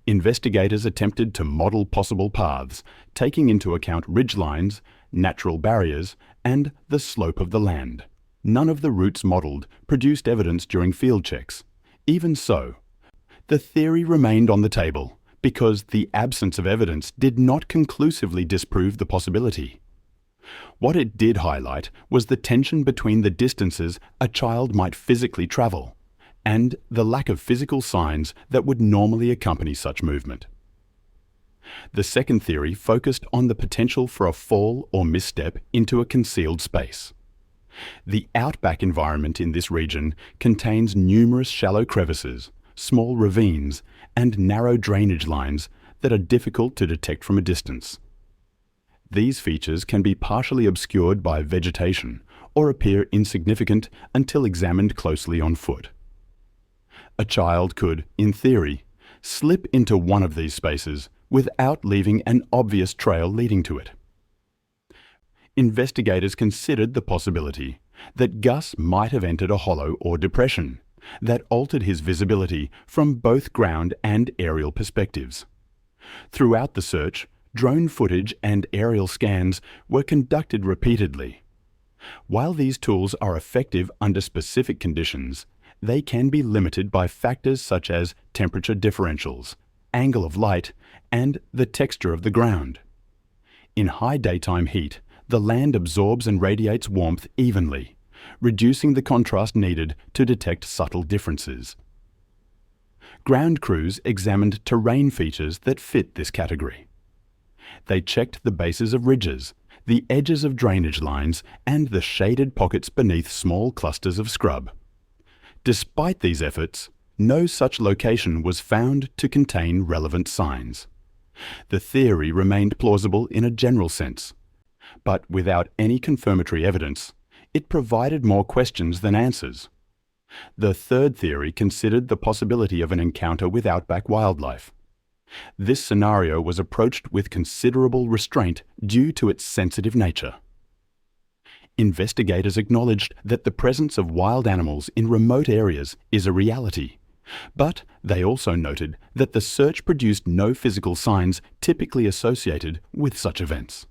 Investigators attempted to model possible paths, taking into account ridgelines, natural barriers, and the slope of the land. None of the routes modelled produced evidence during field checks. Even so, the theory remained on the table because the absence of evidence did not conclusively disprove the possibility. What it did highlight was the tension between the distances a child might physically travel and the lack of physical signs that would normally accompany such movement. The second theory focused on the potential for a fall or misstep into a concealed space. The outback environment in this region contains numerous shallow crevices, small ravines, and narrow drainage lines that are difficult to detect from a distance. These features can be partially obscured by vegetation or appear insignificant until examined closely on foot. A child could, in theory, slip into one of these spaces without leaving an obvious trail leading to it. Investigators considered the possibility that Gus might have entered a hollow or depression that altered his visibility from both ground and aerial perspectives. Throughout the search, drone footage and aerial scans were conducted repeatedly. While these tools are effective under specific conditions, they can be limited by factors such as temperature differentials, angle of light, and the texture of the ground. In high daytime heat, the land absorbs and radiates warmth evenly, reducing the contrast needed to detect subtle differences. Ground crews examined terrain features that fit this category. They checked the bases of ridges, the edges of drainage lines, and the shaded pockets beneath small clusters of scrub. Despite these efforts, no such location was found to contain relevant signs. The theory remained plausible in a general sense, but without any confirmatory evidence, it provided more questions than answers. The third theory considered the possibility of an encounter with outback wildlife. This scenario was approached with considerable restraint due to its sensitive nature. Investigators acknowledged that the presence of wild animals in remote areas is a reality, but they also noted that the search produced no physical signs typically associated with such events.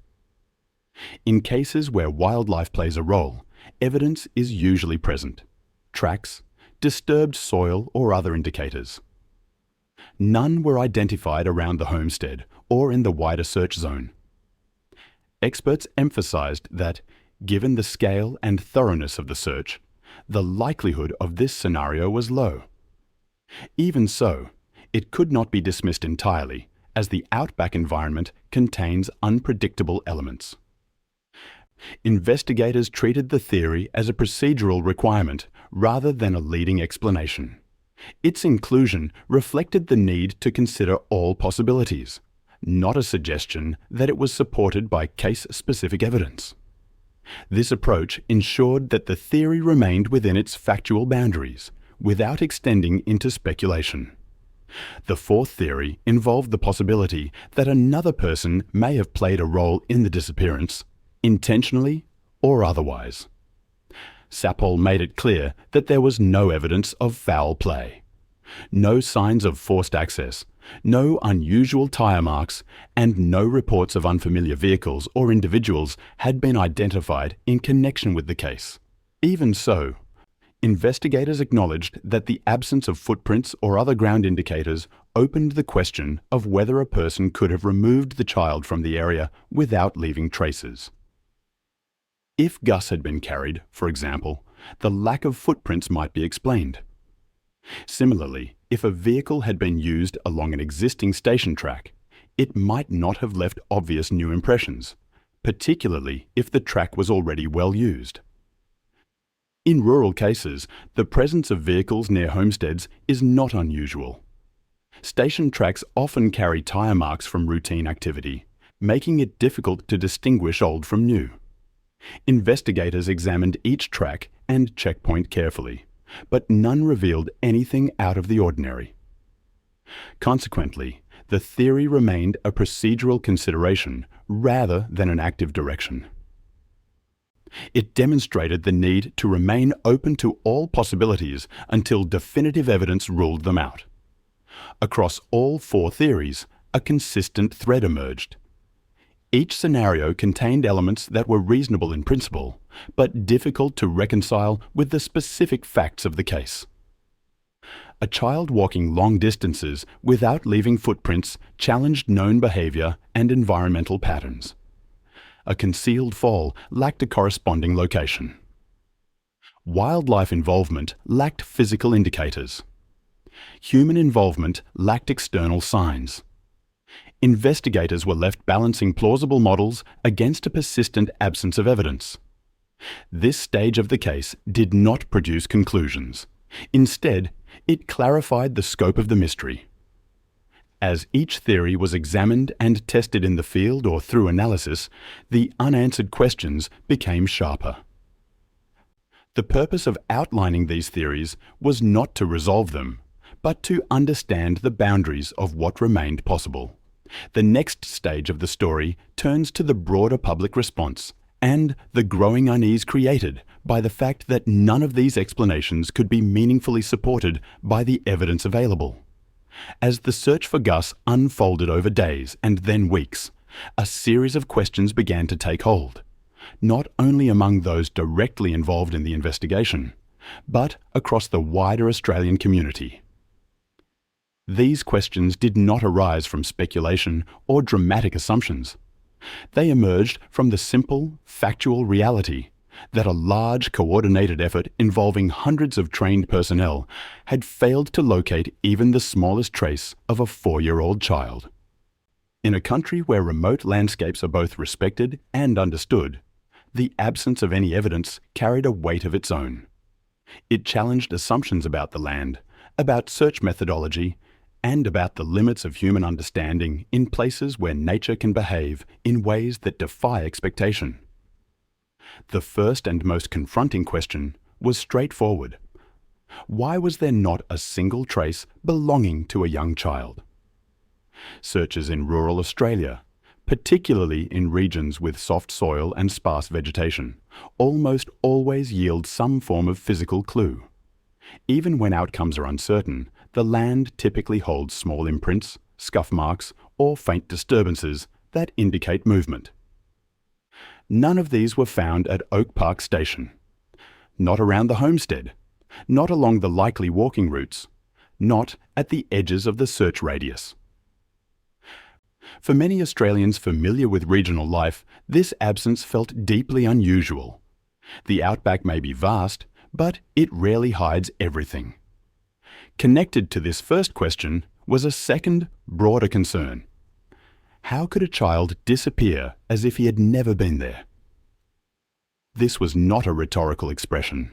In cases where wildlife plays a role, evidence is usually present: tracks, disturbed soil, or other indicators. None were identified around the homestead or in the wider search zone. Experts emphasized that, given the scale and thoroughness of the search, the likelihood of this scenario was low. Even so, it could not be dismissed entirely, as the outback environment contains unpredictable elements. Investigators treated the theory as a procedural requirement rather than a leading explanation. Its inclusion reflected the need to consider all possibilities, not a suggestion that it was supported by case-specific evidence. This approach ensured that the theory remained within its factual boundaries, without extending into speculation. The fourth theory involved the possibility that another person may have played a role in the disappearance, intentionally or otherwise. SAPOL made it clear that there was no evidence of foul play. No signs of forced access, no unusual tire marks, and no reports of unfamiliar vehicles or individuals had been identified in connection with the case. Even so, investigators acknowledged that the absence of footprints or other ground indicators opened the question of whether a person could have removed the child from the area without leaving traces. If Gus had been carried, for example, the lack of footprints might be explained. Similarly, if a vehicle had been used along an existing station track, it might not have left obvious new impressions, particularly if the track was already well used. In rural cases, the presence of vehicles near homesteads is not unusual. Station tracks often carry tyre marks from routine activity, making it difficult to distinguish old from new. Investigators examined each track and checkpoint carefully, but none revealed anything out of the ordinary. Consequently, the theory remained a procedural consideration rather than an active direction. It demonstrated the need to remain open to all possibilities until definitive evidence ruled them out. Across all four theories, a consistent thread emerged. Each scenario contained elements that were reasonable in principle, but difficult to reconcile with the specific facts of the case. A child walking long distances without leaving footprints challenged known behavior and environmental patterns. A concealed fall lacked a corresponding location. Wildlife involvement lacked physical indicators. Human involvement lacked external signs. Investigators were left balancing plausible models against a persistent absence of evidence. This stage of the case did not produce conclusions. Instead, it clarified the scope of the mystery. As each theory was examined and tested in the field or through analysis, the unanswered questions became sharper. The purpose of outlining these theories was not to resolve them, but to understand the boundaries of what remained possible. The next stage of the story turns to the broader public response and the growing unease created by the fact that none of these explanations could be meaningfully supported by the evidence available. As the search for Gus unfolded over days and then weeks, a series of questions began to take hold, not only among those directly involved in the investigation, but across the wider Australian community. These questions did not arise from speculation or dramatic assumptions. They emerged from the simple, factual reality that a large coordinated effort involving hundreds of trained personnel had failed to locate even the smallest trace of a 4-year-old child. In a country where remote landscapes are both respected and understood, the absence of any evidence carried a weight of its own. It challenged assumptions about the land, about search methodology, and about the limits of human understanding in places where nature can behave in ways that defy expectation. The first and most confronting question was straightforward. Why was there not a single trace belonging to a young child? Searches in rural Australia, particularly in regions with soft soil and sparse vegetation, almost always yield some form of physical clue. Even when outcomes are uncertain, the land typically holds small imprints, scuff marks, or faint disturbances that indicate movement. None of these were found at Oak Park Station. Not around the homestead. Not along the likely walking routes. Not at the edges of the search radius. For many Australians familiar with regional life, this absence felt deeply unusual. The outback may be vast, but it rarely hides everything. Connected to this first question was a second, broader concern. How could a child disappear as if he had never been there? This was not a rhetorical expression.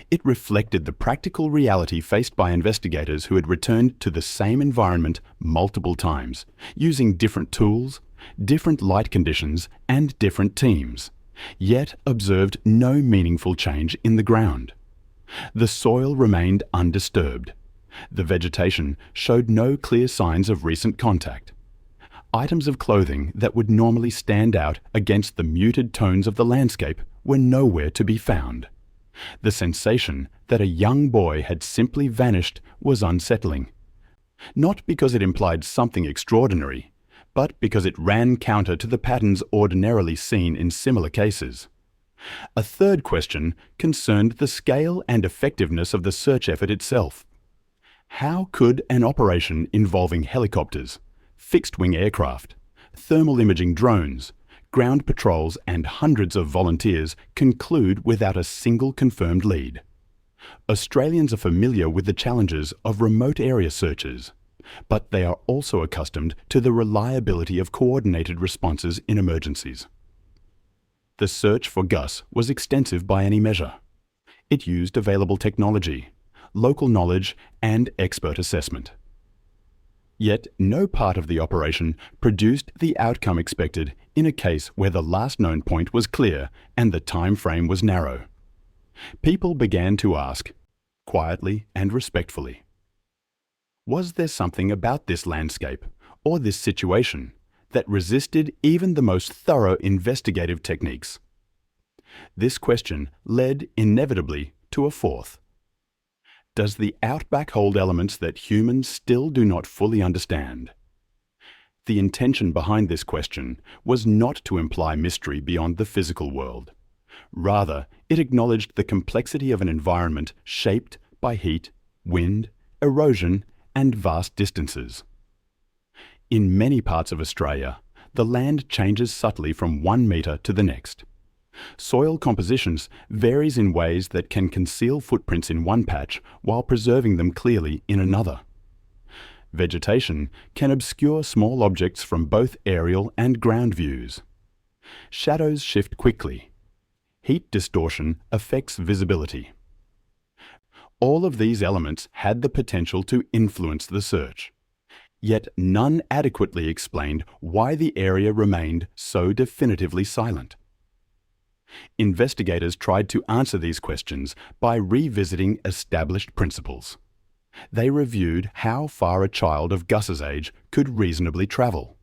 It reflected the practical reality faced by investigators who had returned to the same environment multiple times, using different tools, different light conditions, and different teams, yet observed no meaningful change in the ground. The soil remained undisturbed. The vegetation showed no clear signs of recent contact. Items of clothing that would normally stand out against the muted tones of the landscape were nowhere to be found. The sensation that a young boy had simply vanished was unsettling. Not because it implied something extraordinary, but because it ran counter to the patterns ordinarily seen in similar cases. A third question concerned the scale and effectiveness of the search effort itself. How could an operation involving helicopters, fixed-wing aircraft, thermal imaging drones, ground patrols and hundreds of volunteers conclude without a single confirmed lead? Australians are familiar with the challenges of remote area searches, but they are also accustomed to the reliability of coordinated responses in emergencies. The search for Gus was extensive by any measure. It used available technology, local knowledge and expert assessment. Yet no part of the operation produced the outcome expected in a case where the last known point was clear and the time frame was narrow. People began to ask, quietly and respectfully, was there something about this landscape or this situation that resisted even the most thorough investigative techniques? This question led inevitably to a fourth. Does the Outback hold elements that humans still do not fully understand? The intention behind this question was not to imply mystery beyond the physical world. Rather, it acknowledged the complexity of an environment shaped by heat, wind, erosion, and vast distances. In many parts of Australia, the land changes subtly from 1 metre to the next. Soil compositions varies in ways that can conceal footprints in one patch while preserving them clearly in another. Vegetation can obscure small objects from both aerial and ground views. Shadows shift quickly. Heat distortion affects visibility. All of these elements had the potential to influence the search. Yet none adequately explained why the area remained so definitively silent. Investigators tried to answer these questions by revisiting established principles. They reviewed how far a child of Gus's age could reasonably travel.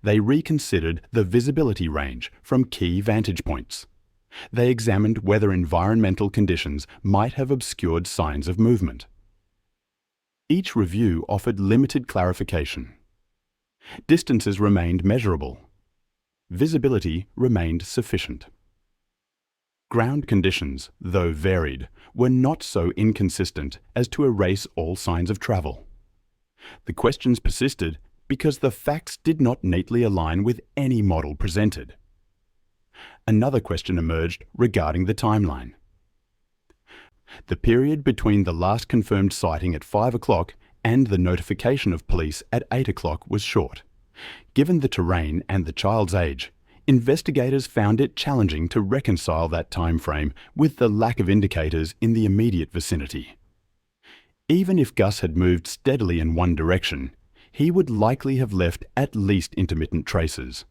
They reconsidered the visibility range from key vantage points. They examined whether environmental conditions might have obscured signs of movement. Each review offered limited clarification. Distances remained measurable. Visibility remained sufficient. Ground conditions, though varied, were not so inconsistent as to erase all signs of travel. The questions persisted because the facts did not neatly align with any model presented. Another question emerged regarding the timeline. The period between the last confirmed sighting at 5 o'clock and the notification of police at 8 o'clock was short. Given the terrain and the child's age, investigators found it challenging to reconcile that time frame with the lack of indicators in the immediate vicinity. Even if Gus had moved steadily in one direction, he would likely have left at least intermittent traces.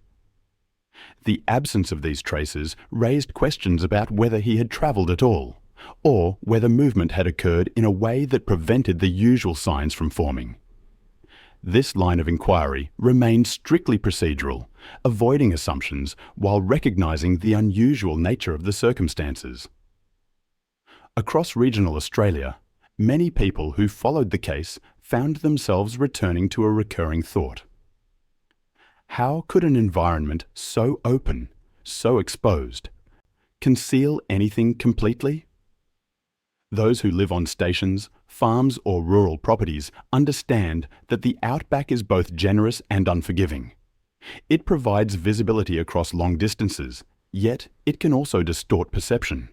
The absence of these traces raised questions about whether he had travelled at all, or whether movement had occurred in a way that prevented the usual signs from forming. This line of inquiry remained strictly procedural, avoiding assumptions while recognising the unusual nature of the circumstances. Across regional Australia, many people who followed the case found themselves returning to a recurring thought. How could an environment so open, so exposed, conceal anything completely? Those who live on stations, farms or rural properties understand that the outback is both generous and unforgiving. It provides visibility across long distances, yet it can also distort perception.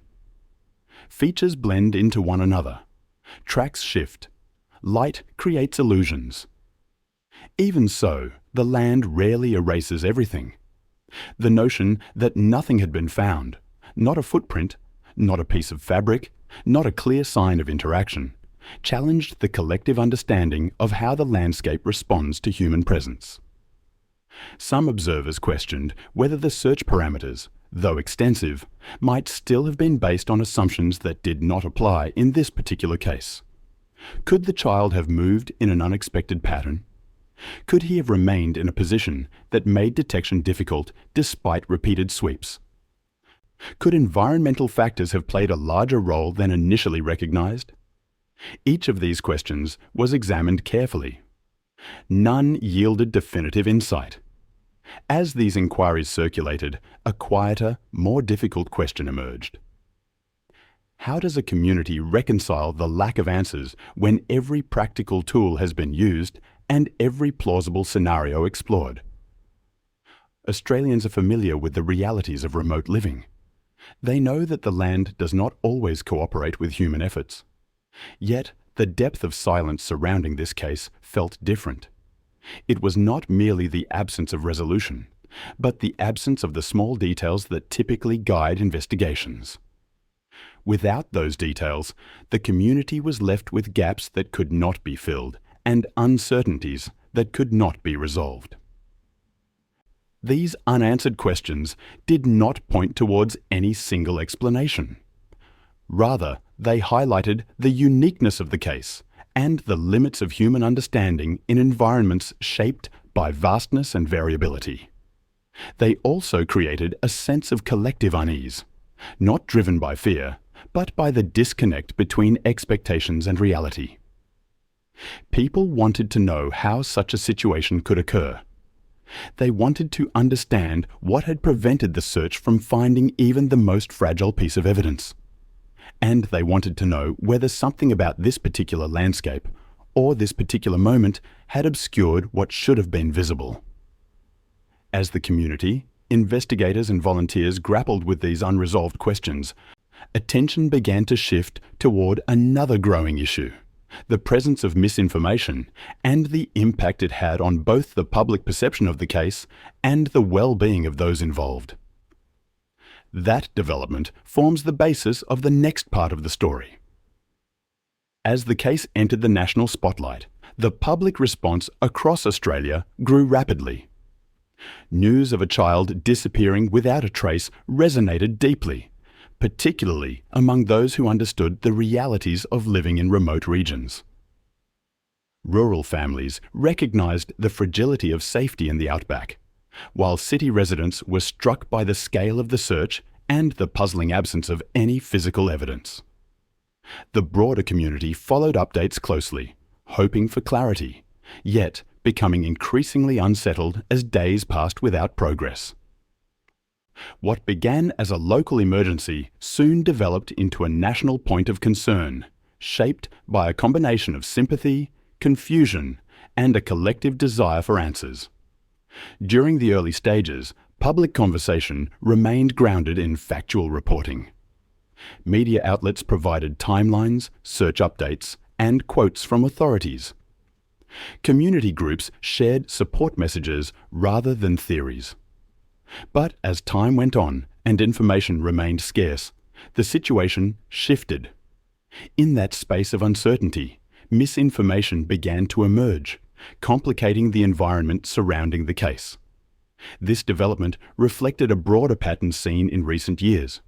Features blend into one another. Tracks shift. Light creates illusions. Even so, the land rarely erases everything. The notion that nothing had been found, not a footprint, not a piece of fabric, not a clear sign of interaction, challenged the collective understanding of how the landscape responds to human presence. Some observers questioned whether the search parameters, though extensive, might still have been based on assumptions that did not apply in this particular case. Could the child have moved in an unexpected pattern? Could he have remained in a position that made detection difficult despite repeated sweeps? Could environmental factors have played a larger role than initially recognized? Each of these questions was examined carefully. None yielded definitive insight. As these inquiries circulated, a quieter, more difficult question emerged. How does a community reconcile the lack of answers when every practical tool has been used and every plausible scenario explored? Australians are familiar with the realities of remote living. They know that the land does not always cooperate with human efforts. Yet, the depth of silence surrounding this case felt different. It was not merely the absence of resolution, but the absence of the small details that typically guide investigations. Without those details, the community was left with gaps that could not be filled and uncertainties that could not be resolved. These unanswered questions did not point towards any single explanation. Rather, they highlighted the uniqueness of the case and the limits of human understanding in environments shaped by vastness and variability. They also created a sense of collective unease, not driven by fear, but by the disconnect between expectations and reality. People wanted to know how such a situation could occur. They wanted to understand what had prevented the search from finding even the most fragile piece of evidence. And they wanted to know whether something about this particular landscape or this particular moment had obscured what should have been visible. As the community, investigators and volunteers grappled with these unresolved questions, attention began to shift toward another growing issue: the presence of misinformation and the impact it had on both the public perception of the case and the well-being of those involved. That development forms the basis of the next part of the story. As the case entered the national spotlight, the public response across Australia grew rapidly. News of a child disappearing without a trace resonated deeply, particularly among those who understood the realities of living in remote regions. Rural families recognised the fragility of safety in the outback, while city residents were struck by the scale of the search and the puzzling absence of any physical evidence. The broader community followed updates closely, hoping for clarity, yet becoming increasingly unsettled as days passed without progress. What began as a local emergency soon developed into a national point of concern, shaped by a combination of sympathy, confusion, and a collective desire for answers. During the early stages, public conversation remained grounded in factual reporting. Media outlets provided timelines, search updates, and quotes from authorities. Community groups shared support messages rather than theories. But as time went on and information remained scarce, the situation shifted. In that space of uncertainty, misinformation began to emerge, complicating the environment surrounding the case. This development reflected a broader pattern seen in recent years,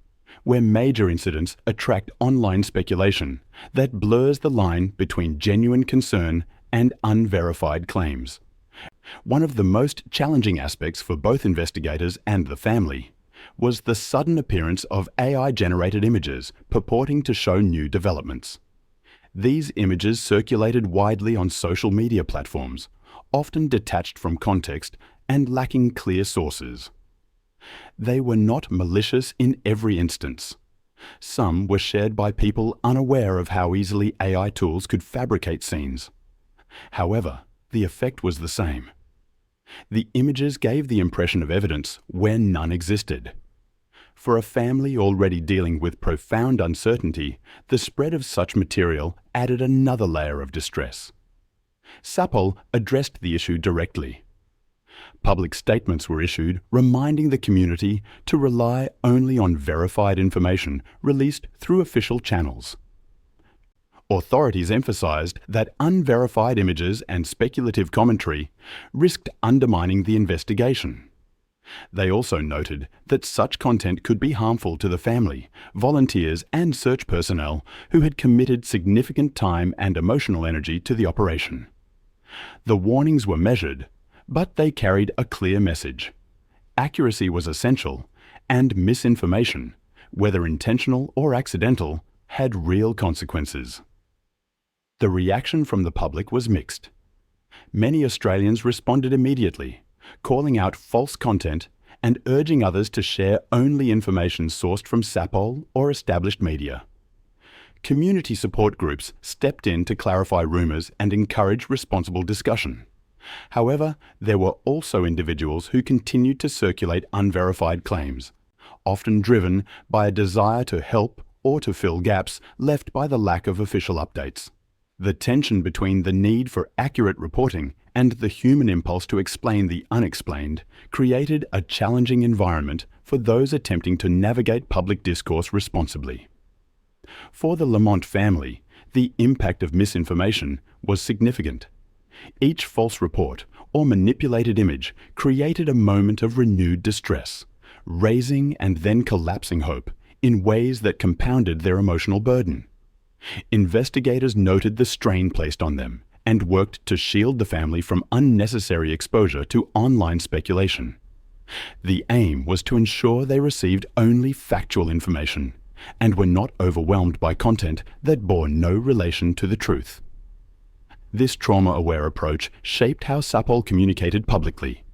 where major incidents attract online speculation that blurs the line between genuine concern and unverified claims. One of the most challenging aspects for both investigators and the family was the sudden appearance of AI-generated images purporting to show new developments. These images circulated widely on social media platforms, often detached from context and lacking clear sources. They were not malicious in every instance. Some were shared by people unaware of how easily AI tools could fabricate scenes. However, the effect was the same. The images gave the impression of evidence where none existed. For a family already dealing with profound uncertainty, the spread of such material added another layer of distress. SAPOL addressed the issue directly. Public statements were issued reminding the community to rely only on verified information released through official channels. Authorities emphasized that unverified images and speculative commentary risked undermining the investigation. They also noted that such content could be harmful to the family, volunteers, and search personnel who had committed significant time and emotional energy to the operation. The warnings were measured, but they carried a clear message. Accuracy was essential, and misinformation, whether intentional or accidental, had real consequences. The reaction from the public was mixed. Many Australians responded immediately, calling out false content and urging others to share only information sourced from SAPOL or established media. community support groups stepped in to clarify rumours and encourage responsible discussion. However, there were also individuals who continued to circulate unverified claims, often driven by a desire to help or to fill gaps left by the lack of official updates. The tension between the need for accurate reporting and the human impulse to explain the unexplained created a challenging environment for those attempting to navigate public discourse responsibly. For the Lamont family, the impact of misinformation was significant. Each false report or manipulated image created a moment of renewed distress, raising and then collapsing hope in ways that compounded their emotional burden. Investigators noted the strain placed on them and worked to shield the family from unnecessary exposure to online speculation. The aim was to ensure they received only factual information and were not overwhelmed by content that bore no relation to the truth. This trauma-aware approach shaped how Sapol communicated publicly,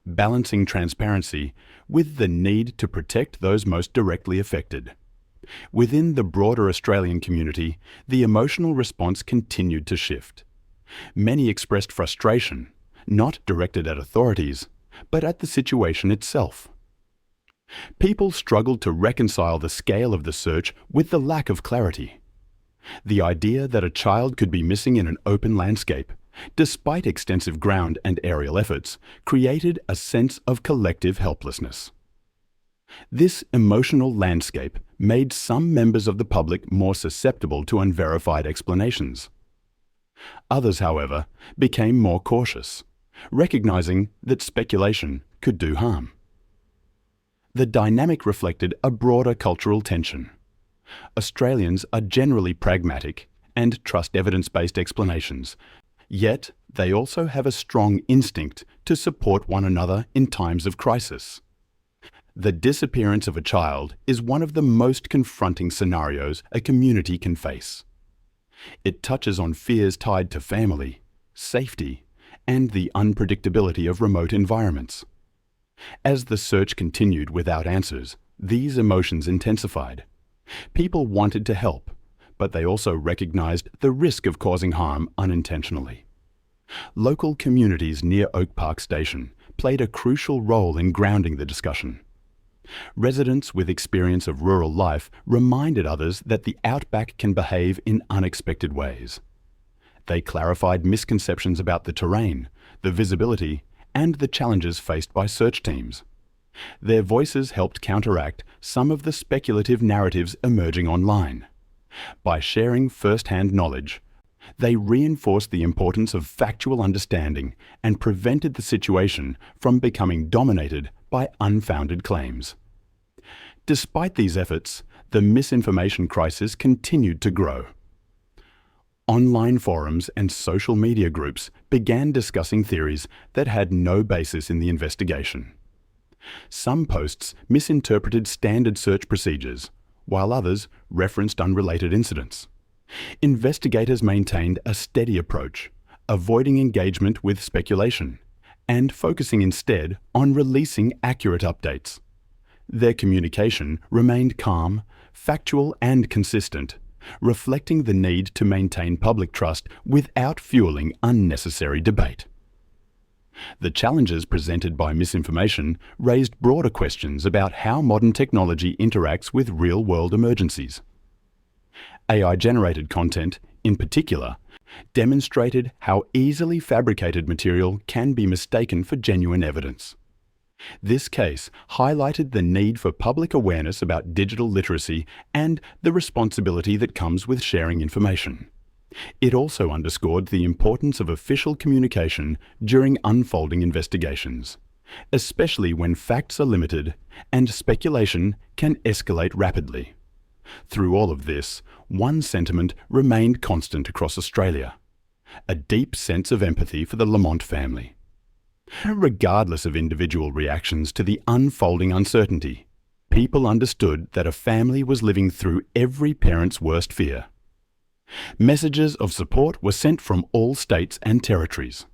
balancing transparency with the need to protect those most directly affected. Within the broader Australian community, the emotional response continued to shift. Many expressed frustration, not directed at authorities, but at the situation itself. People struggled to reconcile the scale of the search with the lack of clarity. The idea that a child could be missing in an open landscape, despite extensive ground and aerial efforts, created a sense of collective helplessness. This emotional landscape made some members of the public more susceptible to unverified explanations. Others, however, became more cautious, recognizing that speculation could do harm. The dynamic reflected a broader cultural tension. Australians are generally pragmatic and trust evidence-based explanations, yet they also have a strong instinct to support one another in times of crisis. The disappearance of a child is one of the most confronting scenarios a community can face. It touches on fears tied to family, safety, and the unpredictability of remote environments. As the search continued without answers, these emotions intensified. People wanted to help, but they also recognized the risk of causing harm unintentionally. Local communities near Oak Park Station played a crucial role in grounding the discussion. Residents with experience of rural life reminded others that the Outback can behave in unexpected ways. They clarified misconceptions about the terrain, the visibility, and the challenges faced by search teams. Their voices helped counteract some of the speculative narratives emerging online. By sharing first-hand knowledge, they reinforced the importance of factual understanding and prevented the situation from becoming dominated by unfounded claims. Despite these efforts, the misinformation crisis continued to grow. Online forums and social media groups began discussing theories that had no basis in the investigation. Some posts misinterpreted standard search procedures, while others referenced unrelated incidents. Investigators maintained a steady approach, avoiding engagement with speculation, and focusing instead on releasing accurate updates. Their communication remained calm, factual, and consistent, reflecting the need to maintain public trust without fueling unnecessary debate. The challenges presented by misinformation raised broader questions about how modern technology interacts with real-world emergencies. AI-generated content, in particular, demonstrated how easily fabricated material can be mistaken for genuine evidence. This case highlighted the need for public awareness about digital literacy and the responsibility that comes with sharing information. It also underscored the importance of official communication during unfolding investigations, especially when facts are limited and speculation can escalate rapidly. Through all of this, one sentiment remained constant across Australia: a deep sense of empathy for the Lamont family. Regardless of individual reactions to the unfolding uncertainty, people understood that a family was living through every parent's worst fear. Messages of support were sent from all states and territories.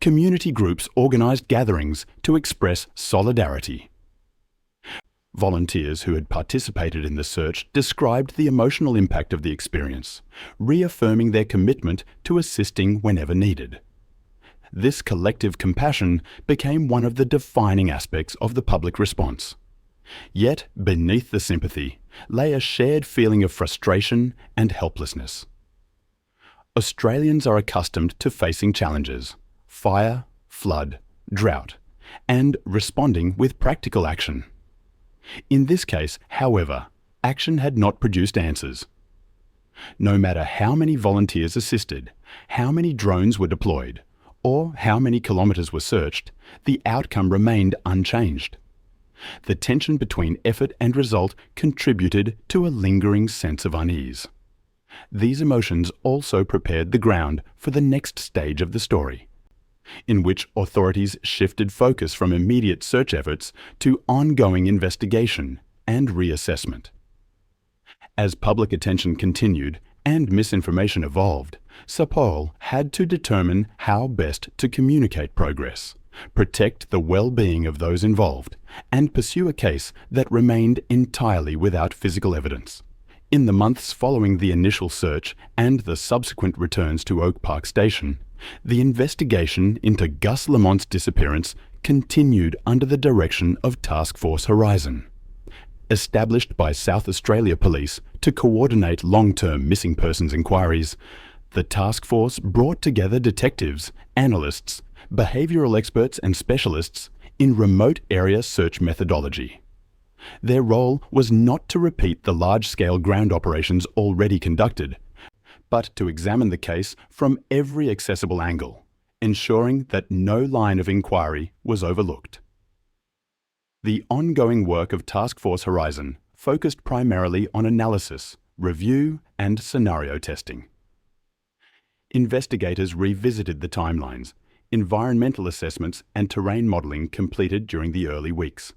Community groups organised gatherings to express solidarity. Volunteers who had participated in the search described the emotional impact of the experience, reaffirming their commitment to assisting whenever needed. This collective compassion became one of the defining aspects of the public response. Yet, beneath the sympathy, lay a shared feeling of frustration and helplessness. Australians are accustomed to facing challenges: fire, flood, drought, and responding with practical action. In this case, however, action had not produced answers. No matter how many volunteers assisted, how many drones were deployed, or how many kilometres were searched, the outcome remained unchanged. The tension between effort and result contributed to a lingering sense of unease. These emotions also prepared the ground for the next stage of the story, in which authorities shifted focus from immediate search efforts to ongoing investigation and reassessment. As public attention continued and misinformation evolved, SAPOL had to determine how best to communicate progress, protect the well-being of those involved, and pursue a case that remained entirely without physical evidence. In the months following the initial search and the subsequent returns to Oak Park Station, the investigation into Gus Lamont's disappearance continued under the direction of Task Force Horizon. Established by South Australia Police to coordinate long-term missing persons inquiries, the task force brought together detectives, analysts, behavioural experts and specialists in remote area search methodology. Their role was not to repeat the large-scale ground operations already conducted, but to examine the case from every accessible angle, ensuring that no line of inquiry was overlooked. The ongoing work of Task Force Horizon focused primarily on analysis, review, and scenario testing. Investigators revisited the timelines, environmental assessments, and terrain modelling completed during the early weeks.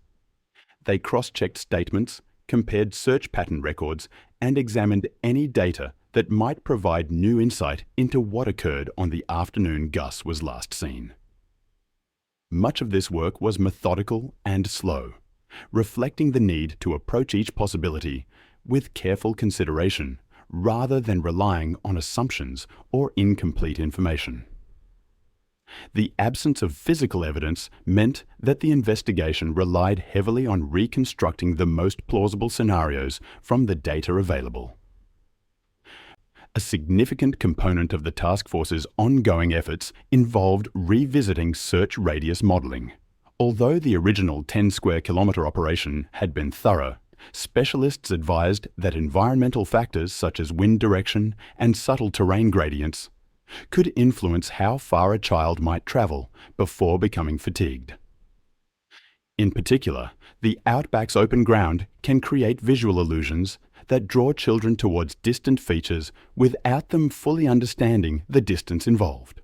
They cross-checked statements, compared search pattern records, and examined any data that might provide new insight into what occurred on the afternoon Gus was last seen. Much of this work was methodical and slow, reflecting the need to approach each possibility with careful consideration rather than relying on assumptions or incomplete information. The absence of physical evidence meant that the investigation relied heavily on reconstructing the most plausible scenarios from the data available. A significant component of the task force's ongoing efforts involved revisiting search radius modelling. Although the original 10 square kilometre operation had been thorough, specialists advised that environmental factors such as wind direction and subtle terrain gradients could influence how far a child might travel before becoming fatigued. In particular, the Outback's open ground can create visual illusions that draw children towards distant features without them fully understanding the distance involved.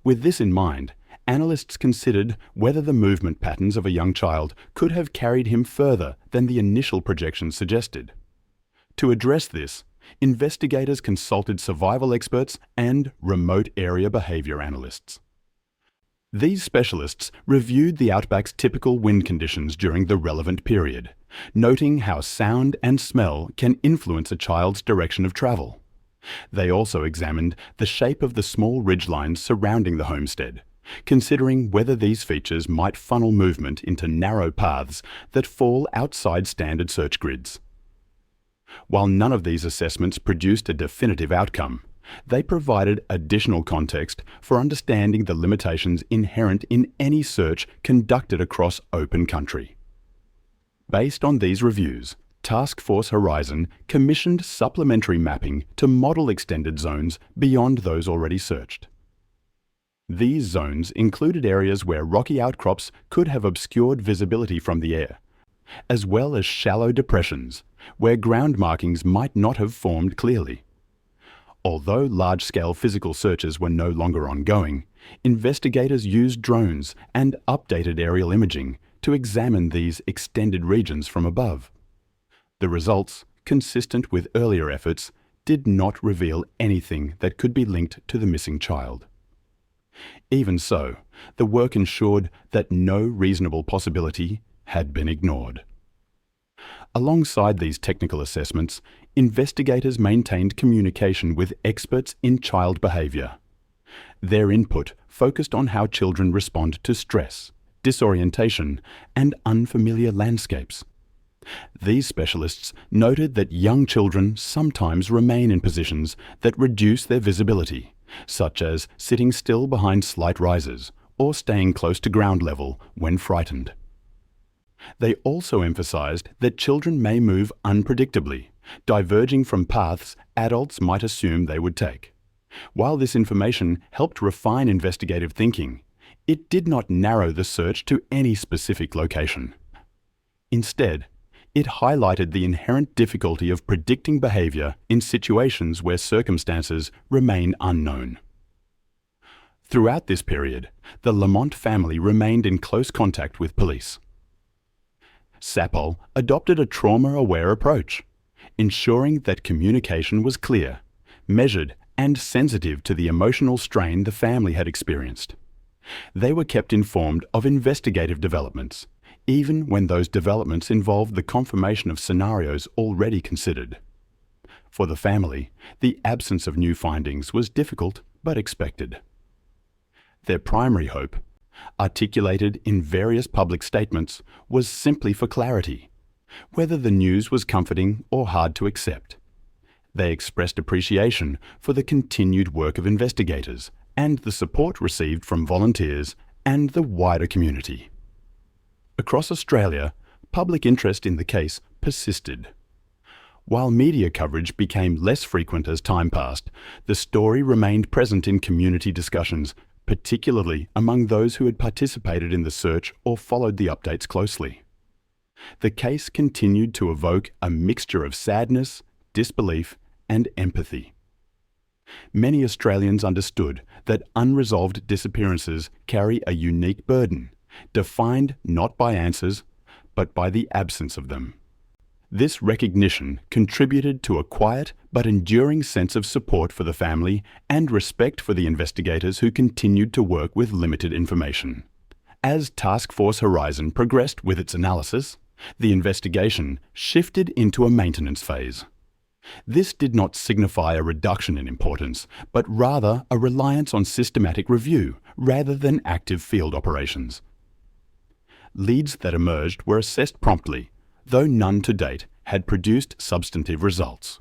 With this in mind, analysts considered whether the movement patterns of a young child could have carried him further than the initial projections suggested. To address this, investigators consulted survival experts and remote area behaviour analysts. These specialists reviewed the Outback's typical wind conditions during the relevant period, noting how sound and smell can influence a child's direction of travel. They also examined the shape of the small ridgelines surrounding the homestead, considering whether these features might funnel movement into narrow paths that fall outside standard search grids. While none of these assessments produced a definitive outcome, they provided additional context for understanding the limitations inherent in any search conducted across open country. Based on these reviews, Task Force Horizon commissioned supplementary mapping to model extended zones beyond those already searched. These zones included areas where rocky outcrops could have obscured visibility from the air, as well as shallow depressions where ground markings might not have formed clearly. Although large-scale physical searches were no longer ongoing, investigators used drones and updated aerial imaging to examine these extended regions from above. The results, consistent with earlier efforts, did not reveal anything that could be linked to the missing child. Even so, the work ensured that no reasonable possibility had been ignored. Alongside these technical assessments, investigators maintained communication with experts in child behaviour. Their input focused on how children respond to stress, disorientation, and unfamiliar landscapes. These specialists noted that young children sometimes remain in positions that reduce their visibility, such as sitting still behind slight rises or staying close to ground level when frightened. They also emphasized that children may move unpredictably, diverging from paths adults might assume they would take. While this information helped refine investigative thinking, it did not narrow the search to any specific location. Instead, it highlighted the inherent difficulty of predicting behavior in situations where circumstances remain unknown. Throughout this period, the Lamont family remained in close contact with police. SAPOL adopted a trauma-aware approach, ensuring that communication was clear, measured, and sensitive to the emotional strain the family had experienced. They were kept informed of investigative developments, even when those developments involved the confirmation of scenarios already considered. For the family, the absence of new findings was difficult but expected. Their primary hope, articulated in various public statements, was simply for clarity, whether the news was comforting or hard to accept. They expressed appreciation for the continued work of investigators and the support received from volunteers and the wider community. Across Australia, public interest in the case persisted. While media coverage became less frequent as time passed, the story remained present in community discussions, particularly among those who had participated in the search or followed the updates closely. The case continued to evoke a mixture of sadness, disbelief, and empathy. Many Australians understood that unresolved disappearances carry a unique burden, defined not by answers, but by the absence of them. This recognition contributed to a quiet but enduring sense of support for the family and respect for the investigators who continued to work with limited information. As Task Force Horizon progressed with its analysis, the investigation shifted into a maintenance phase. This did not signify a reduction in importance, but rather a reliance on systematic review rather than active field operations. Leads that emerged were assessed promptly, though none to date had produced substantive results.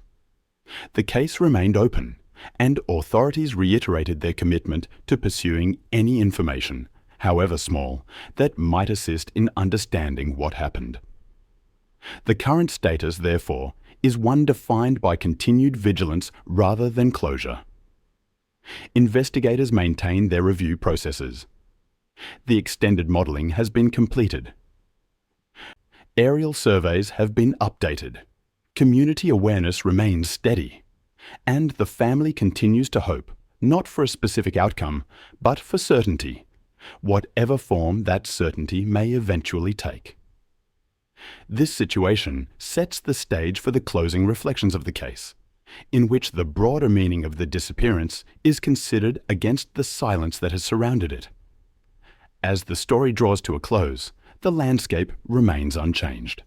The case remained open, and authorities reiterated their commitment to pursuing any information, however small, that might assist in understanding what happened. The current status, therefore, is one defined by continued vigilance rather than closure. Investigators maintain their review processes. The extended modelling has been completed. Aerial surveys have been updated. Community awareness remains steady. And the family continues to hope, not for a specific outcome, but for certainty, whatever form that certainty may eventually take. This situation sets the stage for the closing reflections of the case, in which the broader meaning of the disappearance is considered against the silence that has surrounded it. As the story draws to a close, the landscape remains unchanged.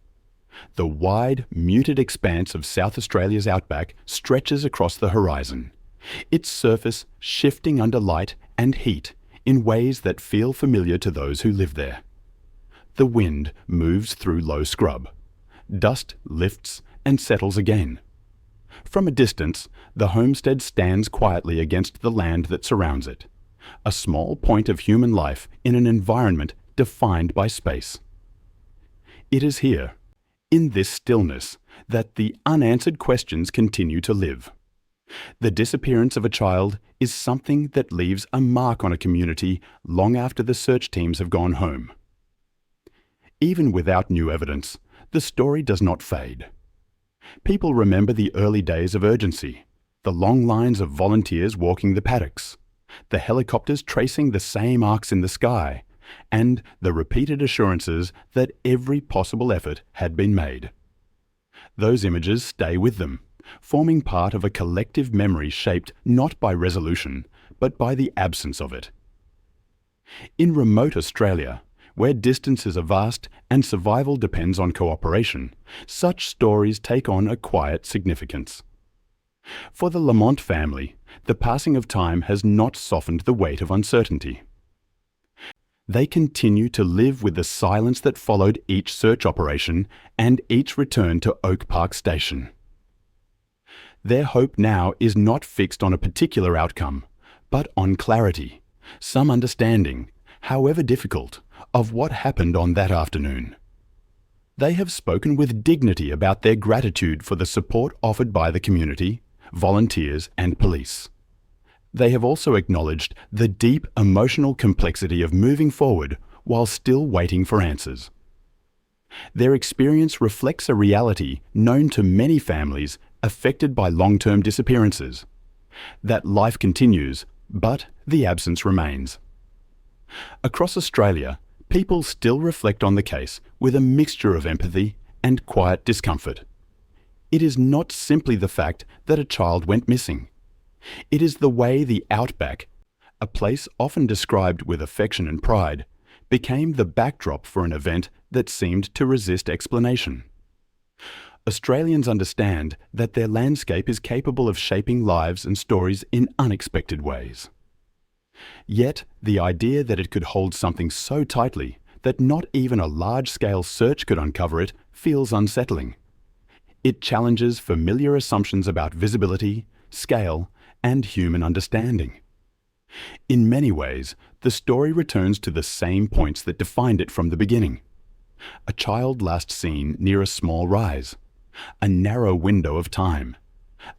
The wide, muted expanse of South Australia's outback stretches across the horizon, its surface shifting under light and heat in ways that feel familiar to those who live there. The wind moves through low scrub. Dust lifts and settles again. From a distance, the homestead stands quietly against the land that surrounds it, a small point of human life in an environment defined by space. It is here, in this stillness, that the unanswered questions continue to live. The disappearance of a child is something that leaves a mark on a community long after the search teams have gone home. Even without new evidence, the story does not fade. People remember the early days of urgency, the long lines of volunteers walking the paddocks, the helicopters tracing the same arcs in the sky, and the repeated assurances that every possible effort had been made. Those images stay with them, forming part of a collective memory shaped not by resolution, but by the absence of it. In remote Australia, where distances are vast and survival depends on cooperation, such stories take on a quiet significance. For the Lamont family, the passing of time has not softened the weight of uncertainty. They continue to live with the silence that followed each search operation and each return to Oak Park Station. Their hope now is not fixed on a particular outcome, but on clarity, some understanding, however difficult, of what happened on that afternoon. They have spoken with dignity about their gratitude for the support offered by the community, volunteers, and police. They have also acknowledged the deep emotional complexity of moving forward while still waiting for answers. Their experience reflects a reality known to many families affected by long-term disappearances, that life continues, but the absence remains. Across Australia, people still reflect on the case with a mixture of empathy and quiet discomfort. It is not simply the fact that a child went missing. It is the way the Outback, a place often described with affection and pride, became the backdrop for an event that seemed to resist explanation. Australians understand that their landscape is capable of shaping lives and stories in unexpected ways. Yet, the idea that it could hold something so tightly that not even a large-scale search could uncover it feels unsettling. It challenges familiar assumptions about visibility, scale, and human understanding. In many ways, the story returns to the same points that defined it from the beginning. A child last seen near a small rise, a narrow window of time,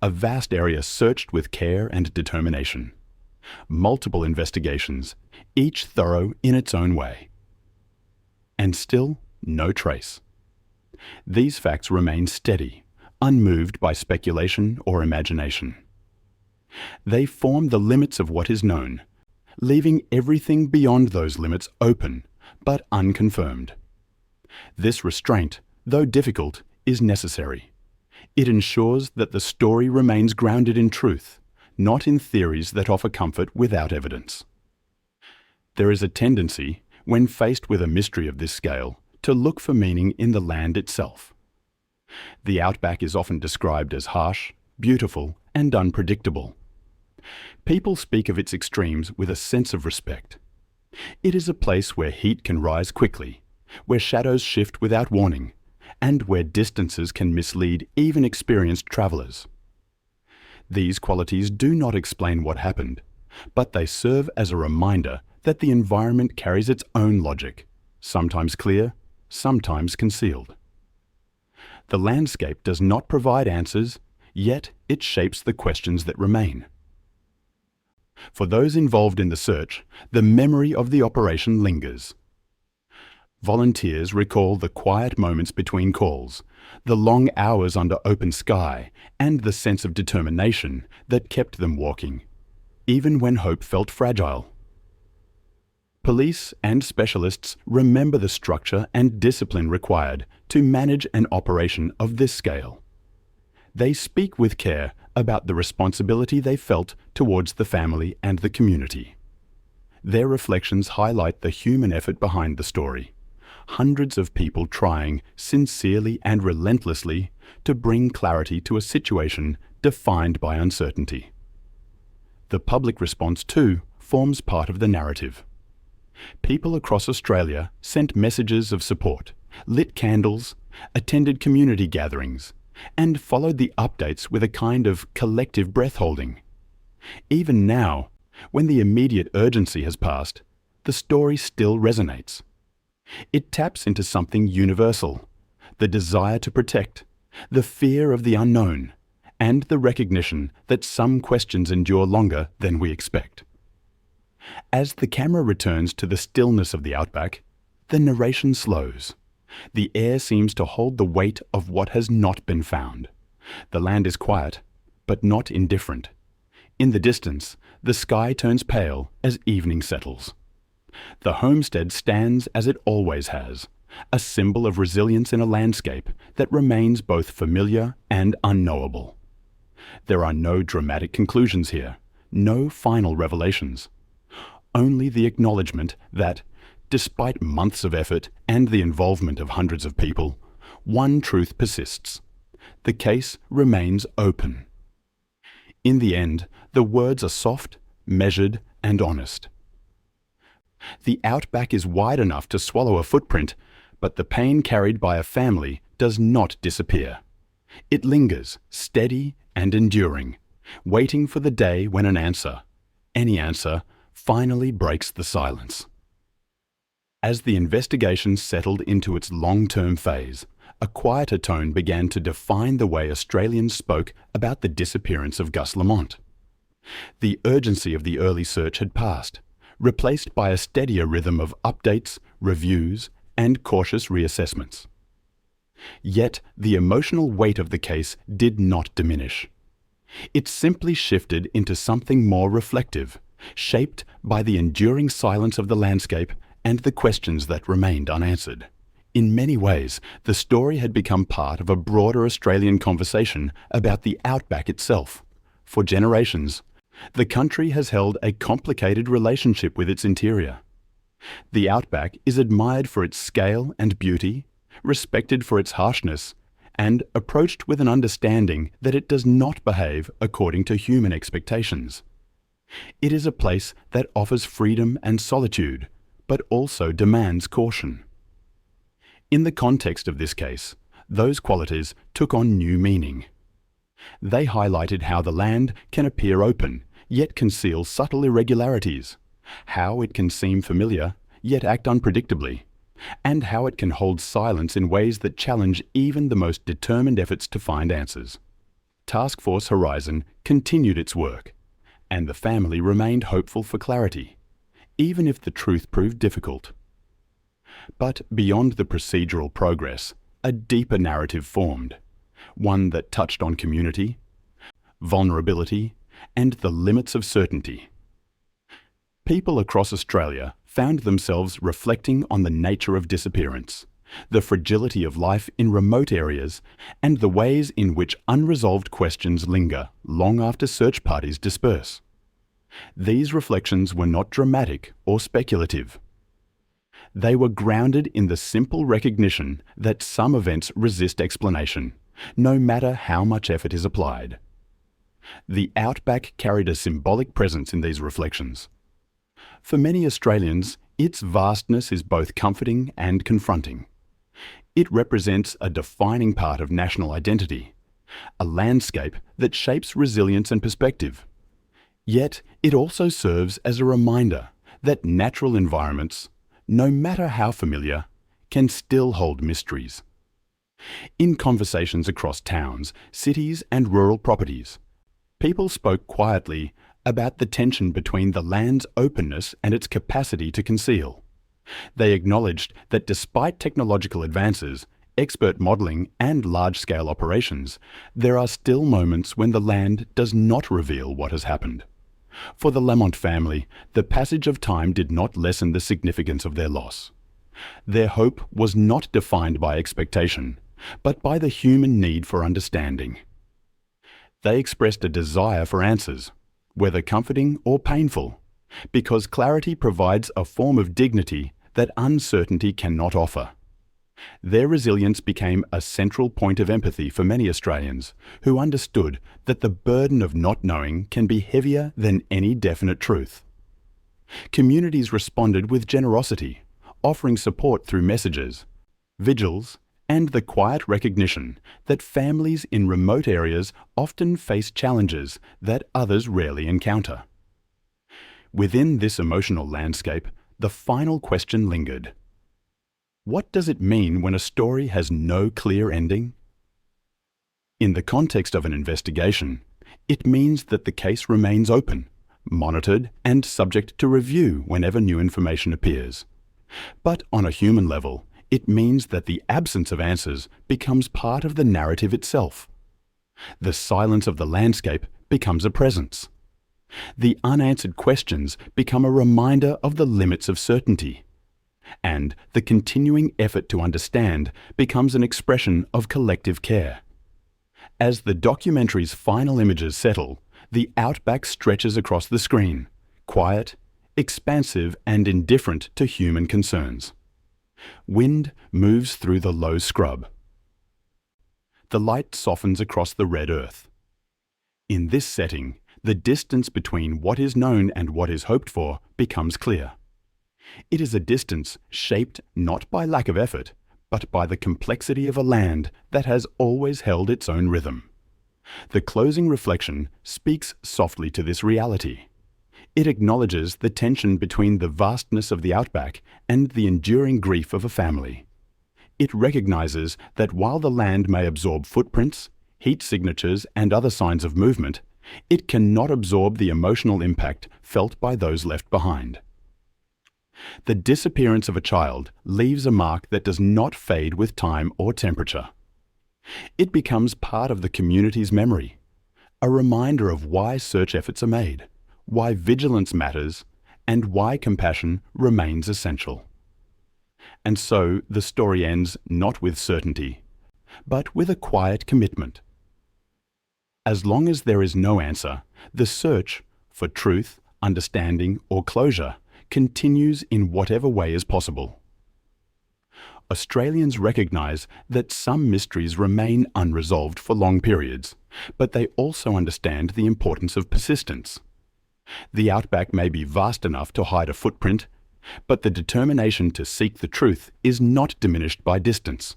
a vast area searched with care and determination, multiple investigations, each thorough in its own way. And still, no trace. These facts remain steady, unmoved by speculation or imagination. They form the limits of what is known, leaving everything beyond those limits open, but unconfirmed. This restraint, though difficult, is necessary. It ensures that the story remains grounded in truth, not in theories that offer comfort without evidence. There is a tendency, when faced with a mystery of this scale, to look for meaning in the land itself. The Outback is often described as harsh, beautiful, and unpredictable. People speak of its extremes with a sense of respect. It is a place where heat can rise quickly, where shadows shift without warning, and where distances can mislead even experienced travelers. These qualities do not explain what happened, but they serve as a reminder that the environment carries its own logic, sometimes clear, sometimes concealed. The landscape does not provide answers, yet it shapes the questions that remain. For those involved in the search, the memory of the operation lingers. Volunteers recall the quiet moments between calls, the long hours under open sky, and the sense of determination that kept them walking, even when hope felt fragile. Police and specialists remember the structure and discipline required to manage an operation of this scale. They speak with care about the responsibility they felt towards the family and the community. Their reflections highlight the human effort behind the story. Hundreds of people trying sincerely and relentlessly to bring clarity to a situation defined by uncertainty. The public response, too, forms part of the narrative. People across Australia sent messages of support, lit candles, attended community gatherings, and followed the updates with a kind of collective breath-holding. Even now, when the immediate urgency has passed, the story still resonates. It taps into something universal, the desire to protect, the fear of the unknown, and the recognition that some questions endure longer than we expect. As the camera returns to the stillness of the Outback, the narration slows. The air seems to hold the weight of what has not been found. The land is quiet, but not indifferent. In the distance, the sky turns pale as evening settles. The homestead stands as it always has, a symbol of resilience in a landscape that remains both familiar and unknowable. There are no dramatic conclusions here, no final revelations. only the acknowledgement that, despite months of effort and the involvement of hundreds of people, one truth persists. The case remains open. In the end, the words are soft, measured, and honest. The Outback is wide enough to swallow a footprint, but the pain carried by a family does not disappear. It lingers, steady and enduring, waiting for the day when an answer, any answer, finally breaks the silence. As the investigation settled into its long-term phase, a quieter tone began to define the way Australians spoke about the disappearance of Gus Lamont. The urgency of the early search had passed, replaced by a steadier rhythm of updates, reviews, and cautious reassessments. Yet the emotional weight of the case did not diminish. It simply shifted into something more reflective, shaped by the enduring silence of the landscape and the questions that remained unanswered. In many ways, the story had become part of a broader Australian conversation about the Outback itself. For generations, the country has held a complicated relationship with its interior. The Outback is admired for its scale and beauty, respected for its harshness, and approached with an understanding that it does not behave according to human expectations. It is a place that offers freedom and solitude, but also demands caution. In the context of this case, those qualities took on new meaning. They highlighted how the land can appear open, yet conceal subtle irregularities, how it can seem familiar, yet act unpredictably, and how it can hold silence in ways that challenge even the most determined efforts to find answers. Task Force Horizon continued its work, and the family remained hopeful for clarity, even if the truth proved difficult. But beyond the procedural progress, a deeper narrative formed, one that touched on community, vulnerability, and the limits of certainty. People across Australia found themselves reflecting on the nature of disappearance, the fragility of life in remote areas, and the ways in which unresolved questions linger long after search parties disperse. These reflections were not dramatic or speculative. They were grounded in the simple recognition that some events resist explanation, no matter how much effort is applied. The Outback carried a symbolic presence in these reflections. For many Australians, its vastness is both comforting and confronting. It represents a defining part of national identity, a landscape that shapes resilience and perspective. Yet, it also serves as a reminder that natural environments, no matter how familiar, can still hold mysteries. In conversations across towns, cities, and rural properties, people spoke quietly about the tension between the land's openness and its capacity to conceal. They acknowledged that despite technological advances, expert modelling, and large-scale operations, there are still moments when the land does not reveal what has happened. For the Lamont family, the passage of time did not lessen the significance of their loss. Their hope was not defined by expectation, but by the human need for understanding. They expressed a desire for answers, whether comforting or painful, because clarity provides a form of dignity that uncertainty cannot offer. Their resilience became a central point of empathy for many Australians who understood that the burden of not knowing can be heavier than any definite truth. Communities responded with generosity, offering support through messages, vigils, and the quiet recognition that families in remote areas often face challenges that others rarely encounter. Within this emotional landscape, the final question lingered. What does it mean when a story has no clear ending? In the context of an investigation, it means that the case remains open, monitored, and subject to review whenever new information appears. But on a human level, it means that the absence of answers becomes part of the narrative itself. The silence of the landscape becomes a presence. The unanswered questions become a reminder of the limits of certainty. And the continuing effort to understand becomes an expression of collective care. As the documentary's final images settle, the Outback stretches across the screen, quiet, expansive and indifferent to human concerns. Wind moves through the low scrub. The light softens across the red earth. In this setting, the distance between what is known and what is hoped for becomes clear. It is a distance shaped not by lack of effort, but by the complexity of a land that has always held its own rhythm. The closing reflection speaks softly to this reality. It acknowledges the tension between the vastness of the outback and the enduring grief of a family. It recognizes that while the land may absorb footprints, heat signatures, and other signs of movement, it cannot absorb the emotional impact felt by those left behind. The disappearance of a child leaves a mark that does not fade with time or temperature. It becomes part of the community's memory, a reminder of why search efforts are made, why vigilance matters, and why compassion remains essential. And so the story ends not with certainty, but with a quiet commitment. As long as there is no answer, the search for truth, understanding, or closure continues in whatever way is possible. Australians recognise that some mysteries remain unresolved for long periods, but they also understand the importance of persistence. The outback may be vast enough to hide a footprint, but the determination to seek the truth is not diminished by distance.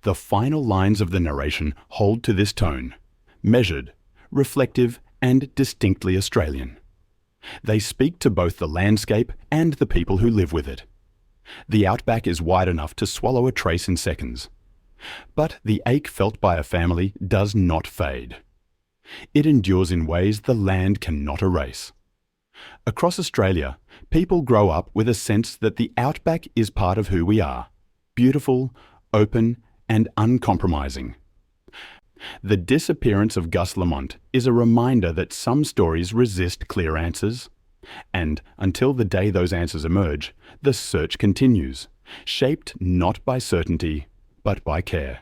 The final lines of the narration hold to this tone, measured, reflective, and distinctly Australian. They speak to both the landscape and the people who live with it. The outback is wide enough to swallow a trace in seconds. But the ache felt by a family does not fade. It endures in ways the land cannot erase. Across Australia, people grow up with a sense that the outback is part of who we are, beautiful, open, and uncompromising. The disappearance of Gus Lamont is a reminder that some stories resist clear answers, and until the day those answers emerge, the search continues, shaped not by certainty, but by care.